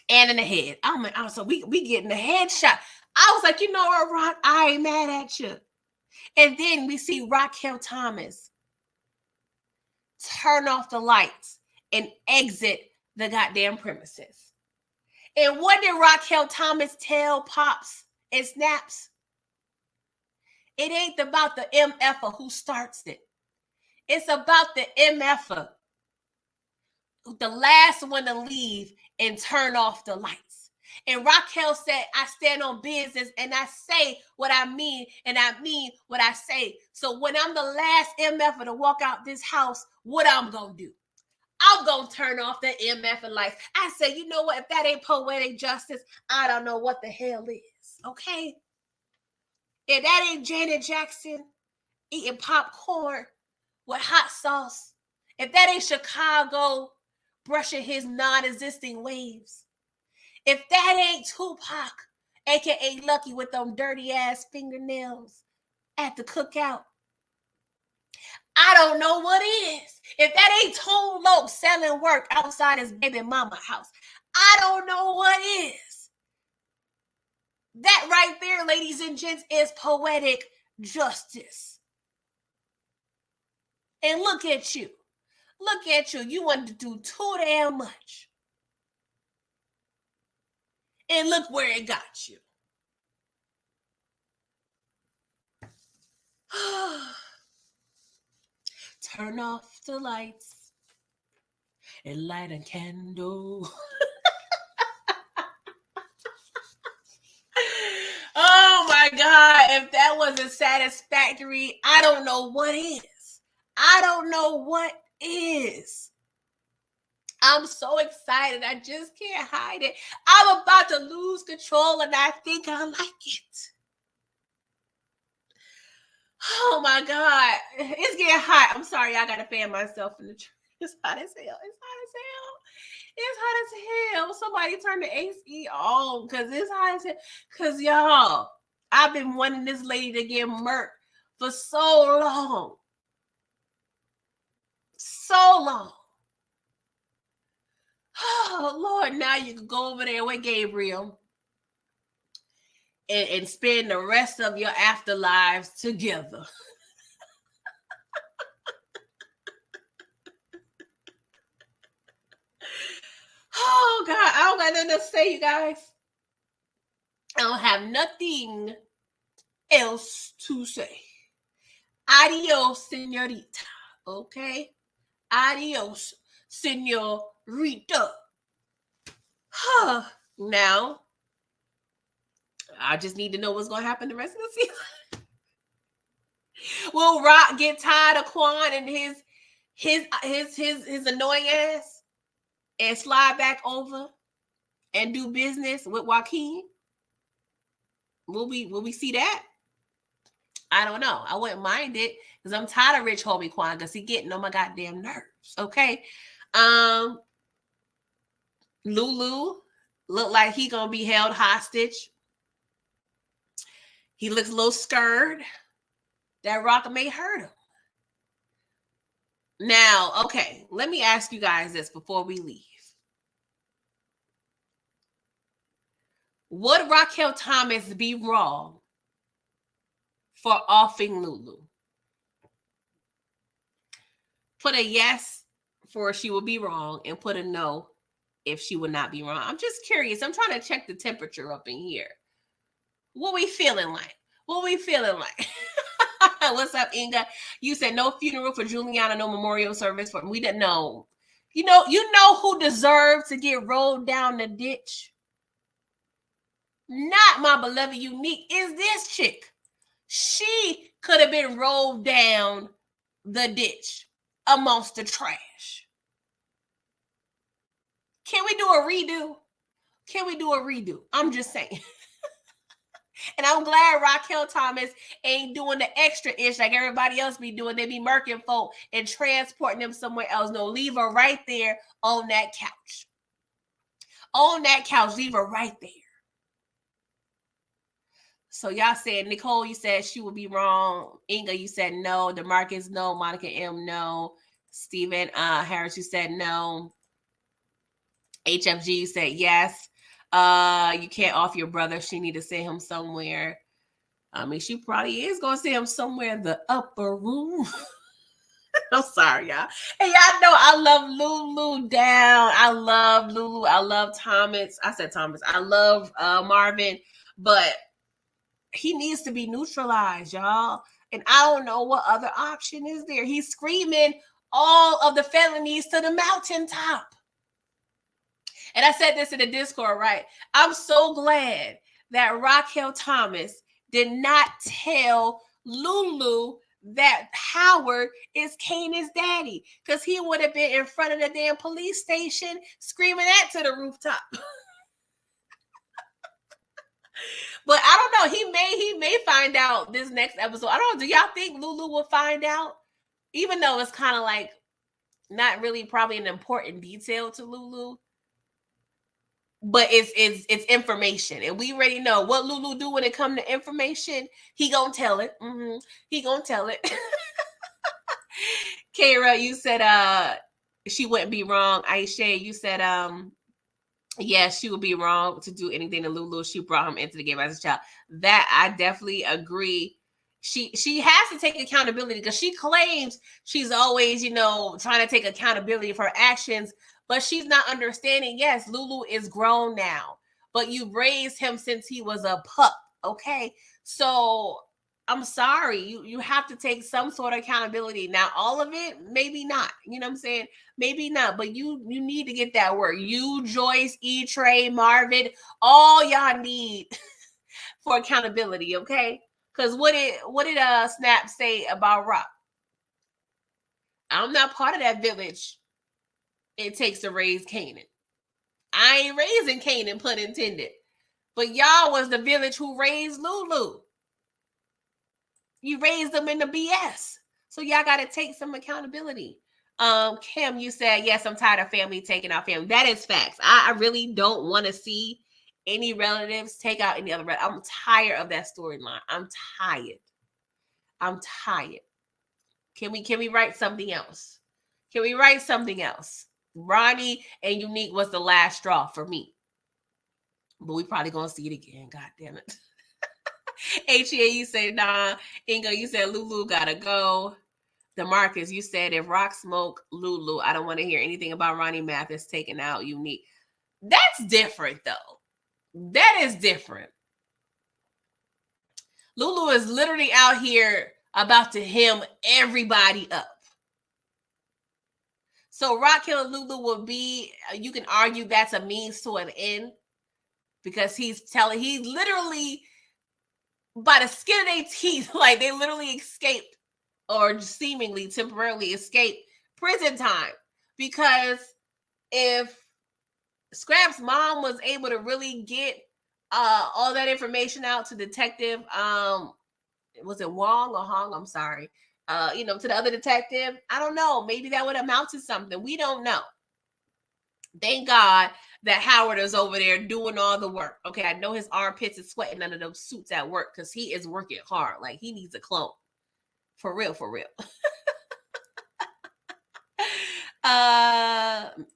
and in the head. I'm like, oh, so we getting a headshot. I was like, you know what, Rock? I ain't mad at you. And then we see Raquel Thomas turn off the lights and exit the goddamn premises. And what did Raquel Thomas tell Pops and Snaps? It ain't about the MFer who starts it. It's about the MFer, the last one to leave and turn off the lights. And Raquel said, I stand on business and I say what I mean and I mean what I say. So when I'm the last MFer to walk out this house, what I'm going to do? I'm going to turn off the MF and lights. I said, you know what? If that ain't poetic justice, I don't know what the hell is. Okay? If that ain't Janet Jackson eating popcorn with hot sauce, if that ain't Chicago brushing his non-existing waves, if that ain't Tupac, aka Lucky with them dirty ass fingernails at the cookout, I don't know what is. If that ain't Tone Loc selling work outside his baby mama house, I don't know what is. That right there, ladies and gents, is poetic justice. And look at you. Look at you. You wanted to do too damn much. And look where it got you. Turn off the lights and light a candle. Oh my God. If that wasn't satisfactory, I don't know what is. I don't know what is. I'm so excited. I just can't hide it. I'm about to lose control and I think I like it. Oh my God. It's getting hot. I'm sorry. I got to fan myself in the tree. It's hot as hell. It's hot as hell. It's hot as hell. Somebody turn the AC on because it's hot as hell. Because y'all, I've been wanting this lady to get murked for so long. So long. Oh, Lord, now you can go over there with Gabriel and spend the rest of your afterlives together. Oh, God, I don't got nothing to say, you guys. I don't have nothing else to say. Adios, senorita. Okay? Adios, senorita. Now, I just need to know what's going to happen the rest of the season. Will Rock get tired of Quan and his annoying ass and slide back over and do business with Joaquin? Will we see that? I don't know. I wouldn't mind it because I'm tired of Rich Homie Quan because he getting on my goddamn nerves. Okay. Lulu look like he gonna be held hostage. He looks a little scared that Rock may hurt him. Now, okay, let me ask you guys this before we leave. Would Raquel Thomas be wrong for offing Lulu? Put a yes for she would be wrong and put a no if she would not be wrong. I'm just curious. I'm trying to check the temperature up in here. What we feeling like? What we feeling like? What's up, Inga? You said no funeral for Juliana, no memorial service for. We didn't know. You know who deserved to get rolled down the ditch? Not my beloved Unique. Is this chick? She could have been rolled down the ditch amongst the trash. Can we do a redo? Can we do a redo? I'm just saying. And I'm glad Raquel Thomas ain't doing the extra ish like everybody else be doing. They be murking folk and transporting them somewhere else. No, leave her right there on that couch. On that couch, leave her right there. So y'all said, Nicole, you said she would be wrong. Inga, you said no. DeMarcus, no. Monica M, no. Stephen Harris, you said no. HFG, you said yes. You can't off your brother. She need to send him somewhere. I mean, she probably is going to send him somewhere in the upper room. I'm sorry, y'all. And y'all know I love Lulu down. I love Lulu. I love Thomas. I said Thomas. I love Marvin. But he needs to be neutralized, y'all. And I don't know what other option is there. He's screaming all of the felonies to the mountaintop. And I said this in the Discord, right? I'm so glad that Raquel Thomas did not tell Lulu that Howard is Kanan's daddy, because he would have been in front of the damn police station screaming that to the rooftop. But I don't know. He may find out this next episode. I don't know. Do y'all think Lulu will find out? Even though it's kind of like not really probably an important detail to Lulu. But it's information. And we already know what Lulu do when it comes to information. He gonna tell it. Mm-hmm. He gonna tell it. Kara, you said she wouldn't be wrong. Aisha, you said yeah, she would be wrong to do anything to Lulu. She brought him into the game as a child. That I definitely agree. She has to take accountability because she claims she's always, trying to take accountability for her actions, but she's not understanding. Yes, Lulu is grown now, but you raised him since he was a pup. Okay. So I'm sorry. You have to take some sort of accountability. Now, all of it, maybe not. You know what I'm saying? Maybe not, but you need to get that work. You, Joyce, E-Trey, Marvin, all y'all need for accountability, okay? Because what did Snap say about Rock? I'm not part of that village it takes to raise Kanan. I ain't raising Kanan, pun intended. But y'all was the village who raised Lulu. You raised them in the BS. So y'all got to take some accountability. Kim, you said, yes, I'm tired of family taking out family. That is facts. I really don't want to see any relatives take out any other. I'm tired of that storyline. I'm tired. Can we write something else? Can we write something else? Ronnie and Unique was the last straw for me. But we probably going to see it again. God damn it. HEA, you said, nah. Inga, you said Lulu got to go. DeMarcus, you said if Rock smoke Lulu, I don't want to hear anything about Ronnie Mathis taking out Unique. That's different, though. That is different. Lulu is literally out here about to hem everybody up. So Rock killing Lulu will be, you can argue that's a means to an end, because he's literally by the skin of their teeth, like they literally escaped, or seemingly temporarily escaped prison time. Because if Scrap's mom was able to really get all that information out to Detective, was it Wong or Hong? I'm sorry. To the other detective. I don't know. Maybe that would amount to something. We don't know. Thank God that Howard is over there doing all the work. Okay, I know his armpits is sweating under those suits at work because he is working hard. Like, he needs a clone. For real, for real.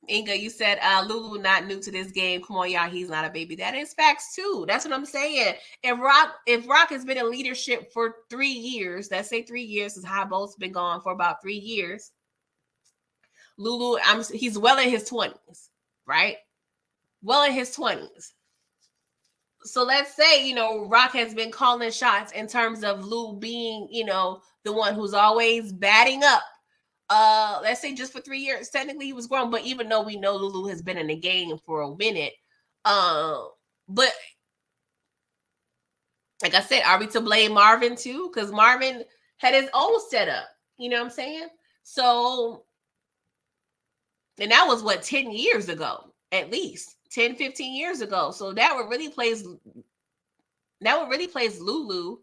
Inga, you said Lulu not new to this game. Come on, y'all, he's not a baby. That is facts too. That's what I'm saying. If Rock has been in leadership for 3 years, let's say 3 years, since Highbolt's been gone for about 3 years. Lulu, he's well in his 20s, right? Well in his 20s. So let's say, Rock has been calling shots in terms of Lou being, the one who's always batting up. Let's say just for 3 years. Technically he was grown, but even though we know Lulu has been in the game for a minute, but like I said, are we to blame Marvin too? Because Marvin had his own setup. You know what I'm saying? So, and that was 10 years ago, at least 10, 15 years ago. So that would really place Lulu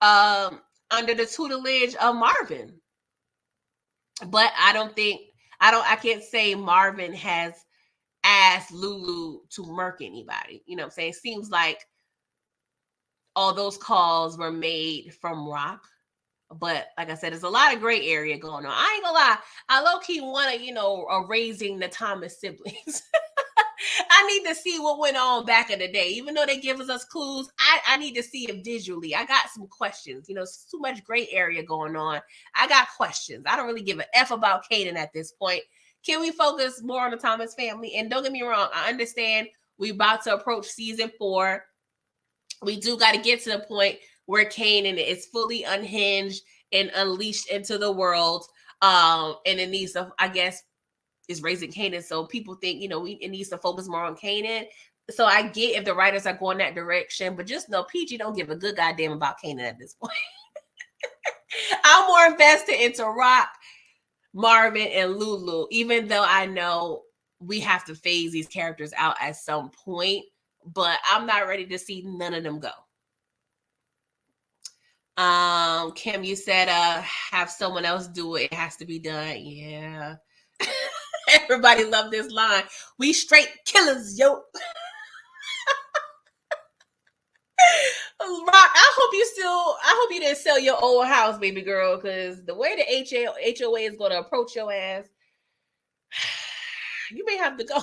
under the tutelage of Marvin. But I can't say Marvin has asked Lulu to murk anybody. You know what I'm saying? It seems like all those calls were made from Rock. But like I said, there's a lot of gray area going on. I ain't gonna lie. I low-key want to, raising the Thomas siblings. I need to see what went on back in the day. Even though they give us clues, I need to see it visually. I got some questions. It's too much gray area going on. I got questions. I don't really give a F about Kanan at this point. Can we focus more on the Thomas family? And don't get me wrong, I understand we're about to approach season 4. We do got to get to the point where Kanan is fully unhinged and unleashed into the world. And it needs to, I guess, is raising Kanan. So people think, it needs to focus more on Kanan. So I get if the writers are going that direction, but just know PG don't give a good goddamn about Kanan at this point. I'm more invested into Rock, Marvin, and Lulu, even though I know we have to phase these characters out at some point, but I'm not ready to see none of them go. Kim, you said have someone else do it. It has to be done. Yeah. Everybody love this line. We straight killers, yo. Rock, I hope you didn't sell your old house, baby girl, because the way the HOA is going to approach your ass, you may have to go.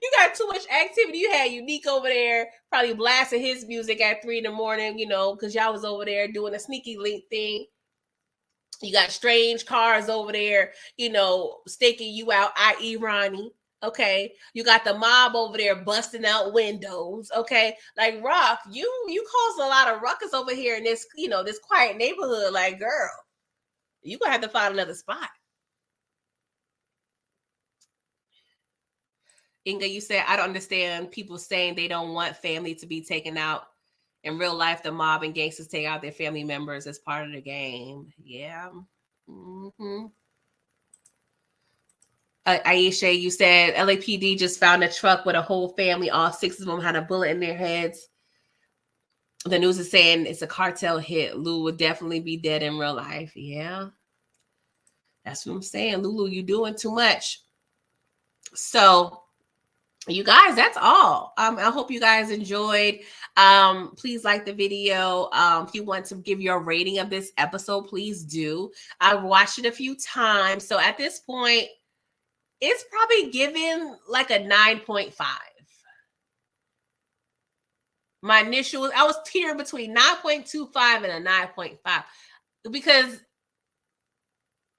You got too much activity. You had Unique over there, probably blasting his music at 3 a.m, because y'all was over there doing a sneaky link thing. You got strange cars over there, staking you out, i.e. Ronnie. Okay. You got the mob over there busting out windows. Okay. Like, Rock, you caused a lot of ruckus over here in this, this quiet neighborhood. Like, girl, you gonna have to find another spot. Inga, you said, I don't understand people saying they don't want family to be taken out. In real life, the mob and gangsters take out their family members as part of the game. Yeah. Mm-hmm. Aisha, you said LAPD just found a truck with a whole family. All 6 of them had a bullet in their heads. The news is saying it's a cartel hit. Lou would definitely be dead in real life. Yeah. That's what I'm saying. Lulu, you doing too much. So, you guys, that's all. I hope you guys enjoyed. Please like the video. If you want to give your rating of this episode, please do. I watched it a few times. So at this point, it's probably given like a 9.5. My initial, I was teetering between 9.25 and a 9.5 because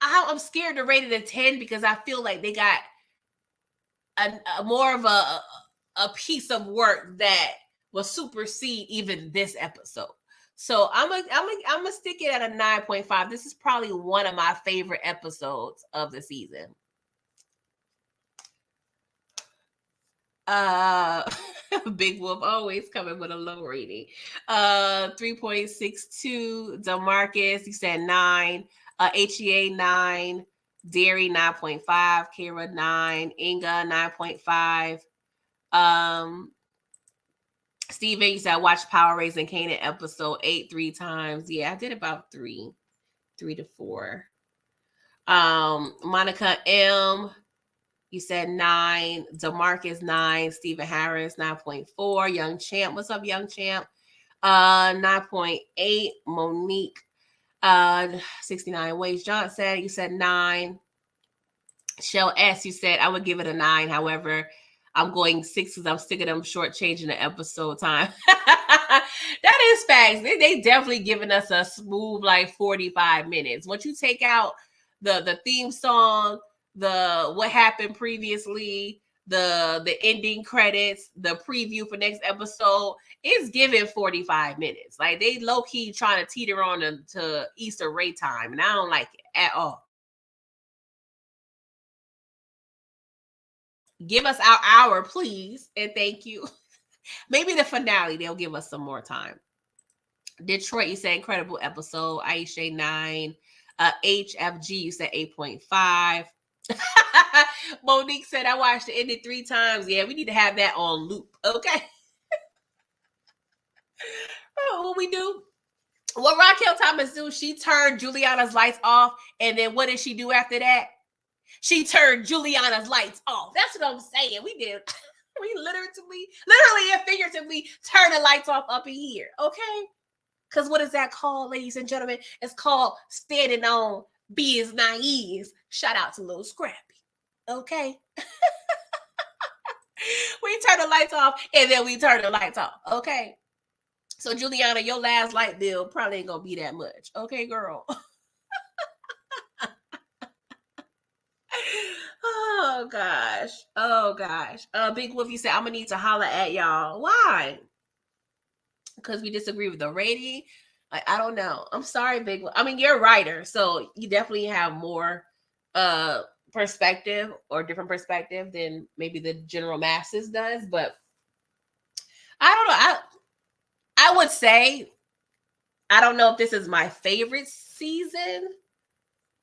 I'm scared to rate it a 10 because I feel like they got a more of a piece of work that will supersede even this episode. So I'm gonna stick it at a 9.5. This is probably one of my favorite episodes of the season. Uh, Big Wolf always coming with a low rating. 3.62. Demarcus, you said 9. HEA 9. Dairy 9.5. Kira 9. Inga 9.5. Steven, you said I watched Power Raising Kanan episode 8 3 times. Yeah, I did about 3 to 4. Monica M, you said 9. Demarcus 9. Stephen Harris 9.4. Young Champ, what's up, Young Champ? 9.8. Monique 69. Wage Johnson, you said 9. Shell S, you said I would give it a 9. However, I'm going 6 because I'm sick of them shortchanging the episode time. That is facts. They definitely giving us a smooth like 45 minutes. Once you take out the theme song, the what happened previously, the ending credits, the preview for next episode, it's given 45 minutes. Like they low key trying to teeter on to Easter Ray time, and I don't like it at all. Give us our hour, please, and thank you. Maybe the finale, they'll give us some more time. Detroit, you said incredible episode. Aisha 9. HFG, you said 8.5. Monique said I watched the ending 3 times. Yeah, we need to have that on loop. Okay. What we do? What Raquel Thomas do? She turned Juliana's lights off, and then what did she do after that? She turned Juliana's lights off. That's what I'm saying. We did. We literally and figuratively turn the lights off up in here. Okay. Because what is that called, ladies and gentlemen? It's called standing on Biz Naive. Shout out to Little Scrappy. Okay. We turn the lights off and then we turn the lights off. Okay. So Juliana, your last light bill probably ain't gonna be that much. Okay, girl. Oh gosh. Oh gosh. Big Wolf, you said I'm gonna need to holler at y'all. Why? Because we disagree with the rating. I don't know. I'm sorry, Big Wolf. I mean, you're a writer, so you definitely have more perspective or different perspective than maybe the general masses does. But I don't know. I would say I don't know if this is my favorite season,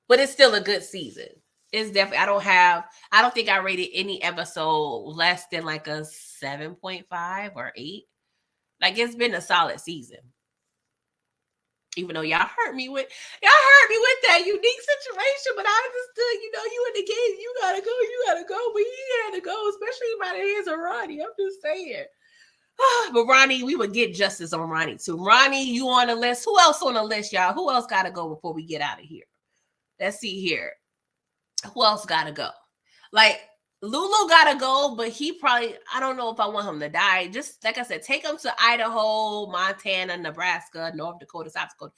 but it's still a good season. It's definitely I don't think I rated any episode less than like a 7.5 or 8. Like it's been a solid season. Even though y'all hurt me with that unique situation, but I understood, you in the game, you gotta go, but he had to go, especially by the hands of Ronnie. I'm just saying. But Ronnie, we would get justice on Ronnie too. Ronnie, you on the list? Who else on the list, y'all? Who else gotta go before we get out of here? Let's see here. Who else gotta go? Like Lulu gotta go, but he probably, I don't know if I want him to die. Just like I said, take him to Idaho, Montana, Nebraska, North Dakota, South Dakota.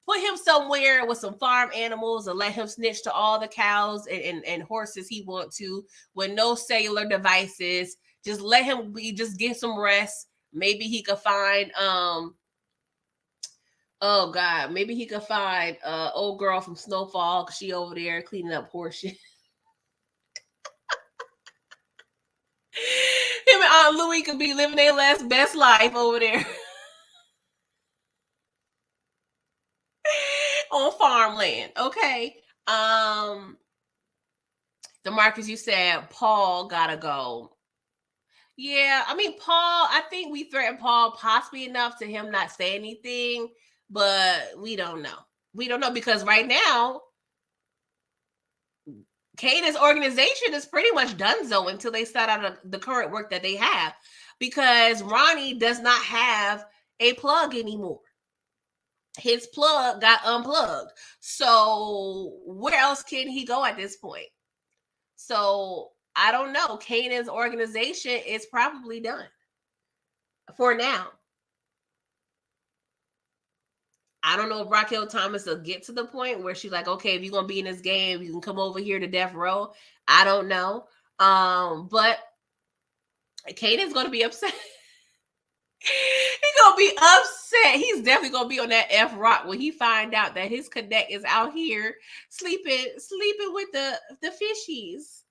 Put him somewhere with some farm animals and let him snitch to all the cows and horses he want to with no cellular devices. Just let him just get some rest. Maybe he could find oh God, maybe he could find old girl from Snowfall because she over there cleaning up horse shit. Him and Aunt Louie could be living their best life over there on farmland. Okay. DeMarcus, you said Paul gotta go. Yeah, I mean Paul, I think we threatened Paul possibly enough to him not say anything, but we don't know. We don't know because right now Kanan's organization is pretty much done so until they start out the current work that they have, because Ronnie does not have a plug anymore. His plug got unplugged. So where else can he go at this point? So I don't know. Kanan's organization is probably done for now. I don't know if Raquel Thomas will get to the point where she's like, okay, if you're gonna be in this game, you can come over here to death row. I don't know. But Kanan's gonna be upset. He's gonna be upset. He's definitely gonna be on that F rock when he find out that his cadet is out here sleeping with the fishies.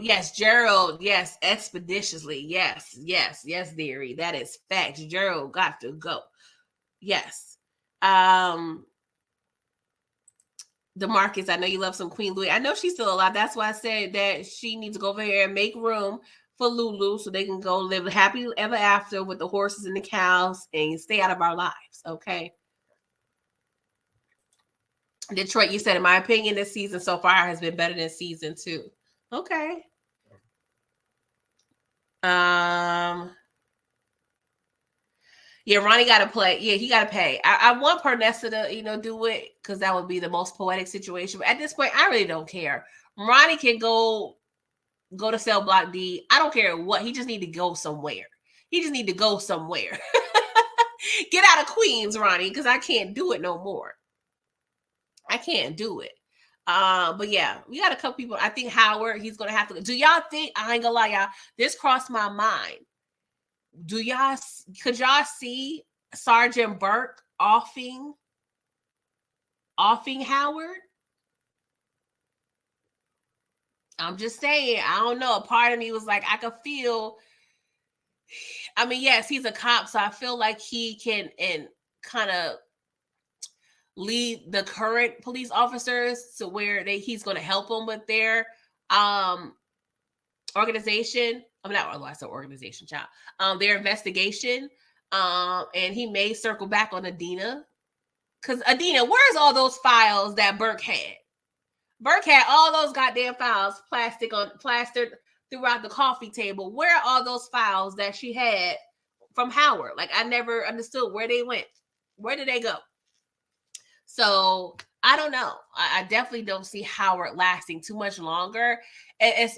Yes, Gerald. Yes, expeditiously. Yes, yes, yes, dearie. That is facts. Gerald got to go. Yes. Um, DeMarcus, I know you love some Queen Louis. I know she's still alive. That's why I said that she needs to go over here and make room for Lulu so they can go live happy ever after with the horses and the cows and stay out of our lives. Okay. Detroit, you said, in my opinion, this season so far has been better than season 2. Okay. Um, yeah, Ronnie got to play. Yeah, he got to pay. I want Pernessa to, do it because that would be the most poetic situation. But at this point, I really don't care. Ronnie can go to cell block D. I don't care what. He just need to go somewhere. He just need to go somewhere. Get out of Queens, Ronnie, because I can't do it no more. I can't do it. But yeah, we got a couple people. I think Howard, he's gonna have to. Do y'all think? I ain't gonna lie, y'all. This crossed my mind. Could y'all see Sergeant Burke offing Howard? I'm just saying. I don't know. A part of me was like, I could feel. I mean, yes, he's a cop, so I feel like he can and kind of lead the current police officers to where he's going to help them with their organization. I'm not. I said organization, child. Their investigation. And he may circle back on Adina, because Adina, where's all those files that Burke had? Burke had all those goddamn files plastered throughout the coffee table. Where are all those files that she had from Howard? Like, I never understood where they went. Where did they go? So I don't know. I definitely don't see Howard lasting too much longer. And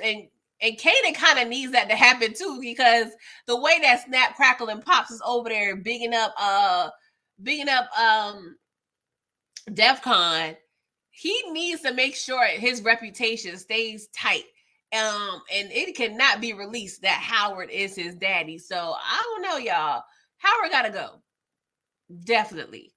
Kanan kind of needs that to happen too, because the way that Snap, Crackle, and Pops is over there bigging up DEFCON, he needs to make sure his reputation stays tight. And it cannot be released that Howard is his daddy. So I don't know, y'all. Howard gotta go. Definitely.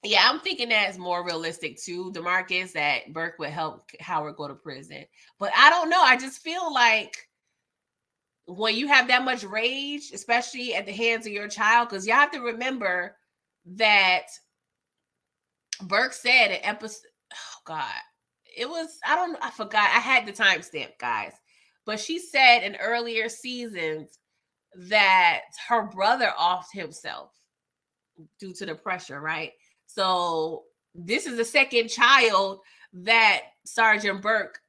Yeah, I'm thinking that's more realistic too, DeMarcus, that Burke would help Howard go to prison. But I don't know. I just feel like when you have that much rage, especially at the hands of your child, because you have to remember that Burke said in episode, oh God, it was, I forgot. I had the timestamp, guys. But she said in earlier seasons that her brother offed himself due to the pressure, right? So this is the second child that Sergeant Burke,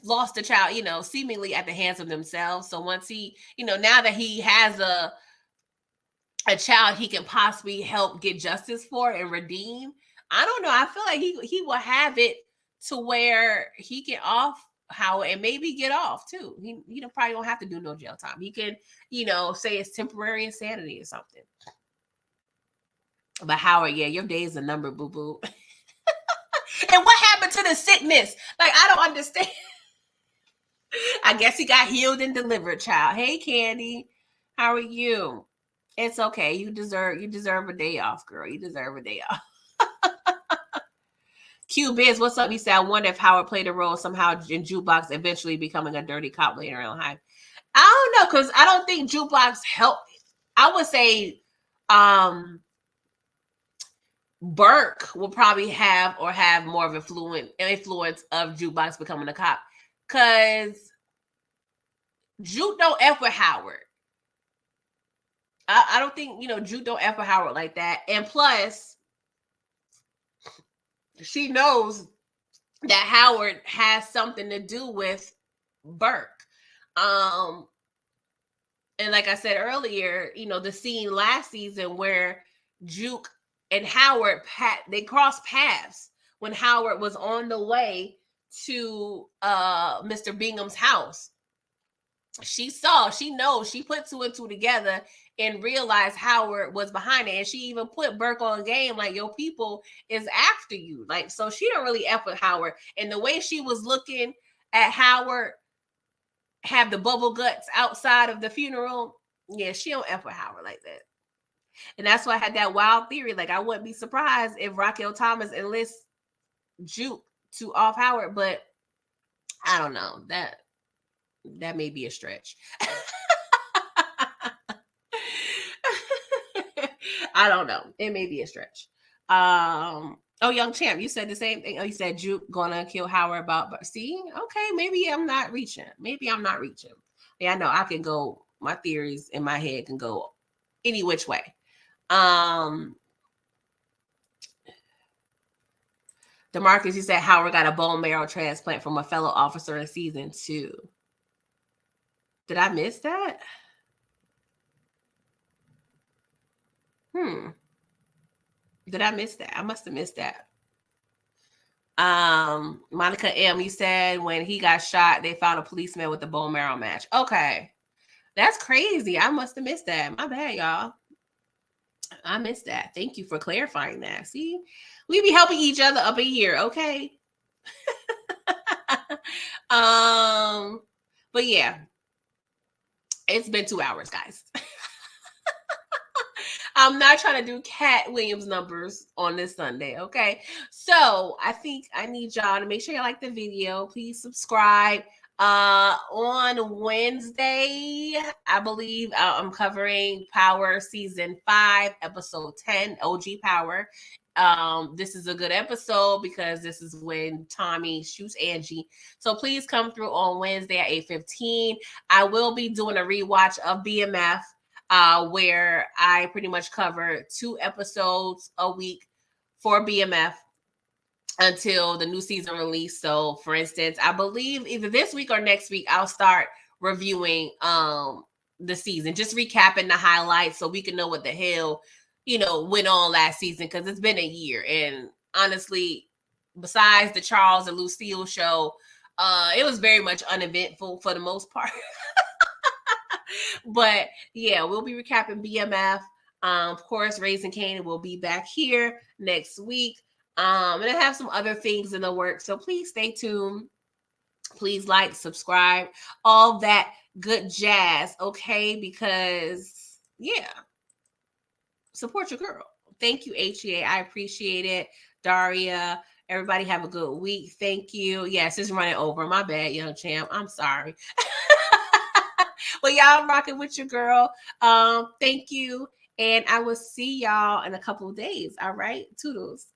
lost a child, seemingly at the hands of themselves. So once he, now that he has a child he can possibly help get justice for and redeem, I don't know. I feel like he will have it to where he can off Howard and maybe get off too. He probably don't have to do no jail time. He can, say it's temporary insanity or something. But Howard, yeah, your days are numbered, boo boo. And what happened to the sickness? Like, I don't understand. I guess he got healed and delivered, child. Hey, Candy, how are you? It's okay. You deserve a day off, girl. You deserve a day off. Q Biz, what's up? He said, I wonder if Howard played a role somehow in Jukebox eventually becoming a dirty cop later in life. I don't know, because I don't think Jukebox helped. I would say Burke will probably have more of influence of Jukebox becoming a cop, because Juke don't F with Howard. I don't think, Juke don't F with Howard like that. And plus, she knows that Howard has something to do with Burke. And like I said earlier, the scene last season where Juke and Howard they crossed paths when Howard was on the way to Mr. Bingham's house. She knows, she put two and two together and realized Howard was behind it. And she even put Burke on game, like, your people is after you. Like, so she don't really F with Howard. And the way she was looking at Howard have the bubble guts outside of the funeral, yeah, she don't F with Howard like that. And that's why I had that wild theory. Like, I wouldn't be surprised if Raquel Thomas enlists Juke to off Howard, but I don't know. That may be a stretch. I don't know. It may be a stretch. Oh, Young Champ, you said the same thing. Oh, you said Juke gonna kill Howard but see, okay, maybe I'm not reaching. Yeah, I know I can go, my theories in my head can go any which way. DeMarcus, you said Howard got a bone marrow transplant from a fellow officer in season 2. Did I miss that? Did I miss that? I must have missed that. Monica M, you said when he got shot, they found a policeman with a bone marrow match. Okay. That's crazy. I must have missed that. My bad, y'all. I missed that. Thank you for clarifying that. See, we be helping each other up in here, okay? But yeah, it's been 2 hours, guys. I'm not trying to do Cat Williams numbers on this Sunday, okay? So I think I need y'all to make sure you like the video. Please subscribe. On Wednesday, I believe I'm covering Power Season 5, Episode 10, OG Power. This is a good episode because this is when Tommy shoots Angie. So please come through on Wednesday at 8:15. I will be doing a rewatch of BMF, where I pretty much cover 2 episodes a week for BMF until the new season release. So for instance, I believe either this week or next week, I'll start reviewing the season, just recapping the highlights so we can know what the hell, went on last season, because it's been a year. And honestly, besides the Charles and Lucille show, it was very much uneventful for the most part. But yeah, we'll be recapping BMF. Of course, Raising Kanan will be back here next week. And I have some other things in the works, so please stay tuned. Please like, subscribe, all that good jazz, okay? Because yeah, support your girl. Thank you, HEA. I appreciate it. Daria, everybody have a good week. Thank you. Yes, it's running over. My bad, Young Champ. I'm sorry. But y'all rocking with your girl. Thank you. And I will see y'all in a couple of days. All right. Toodles.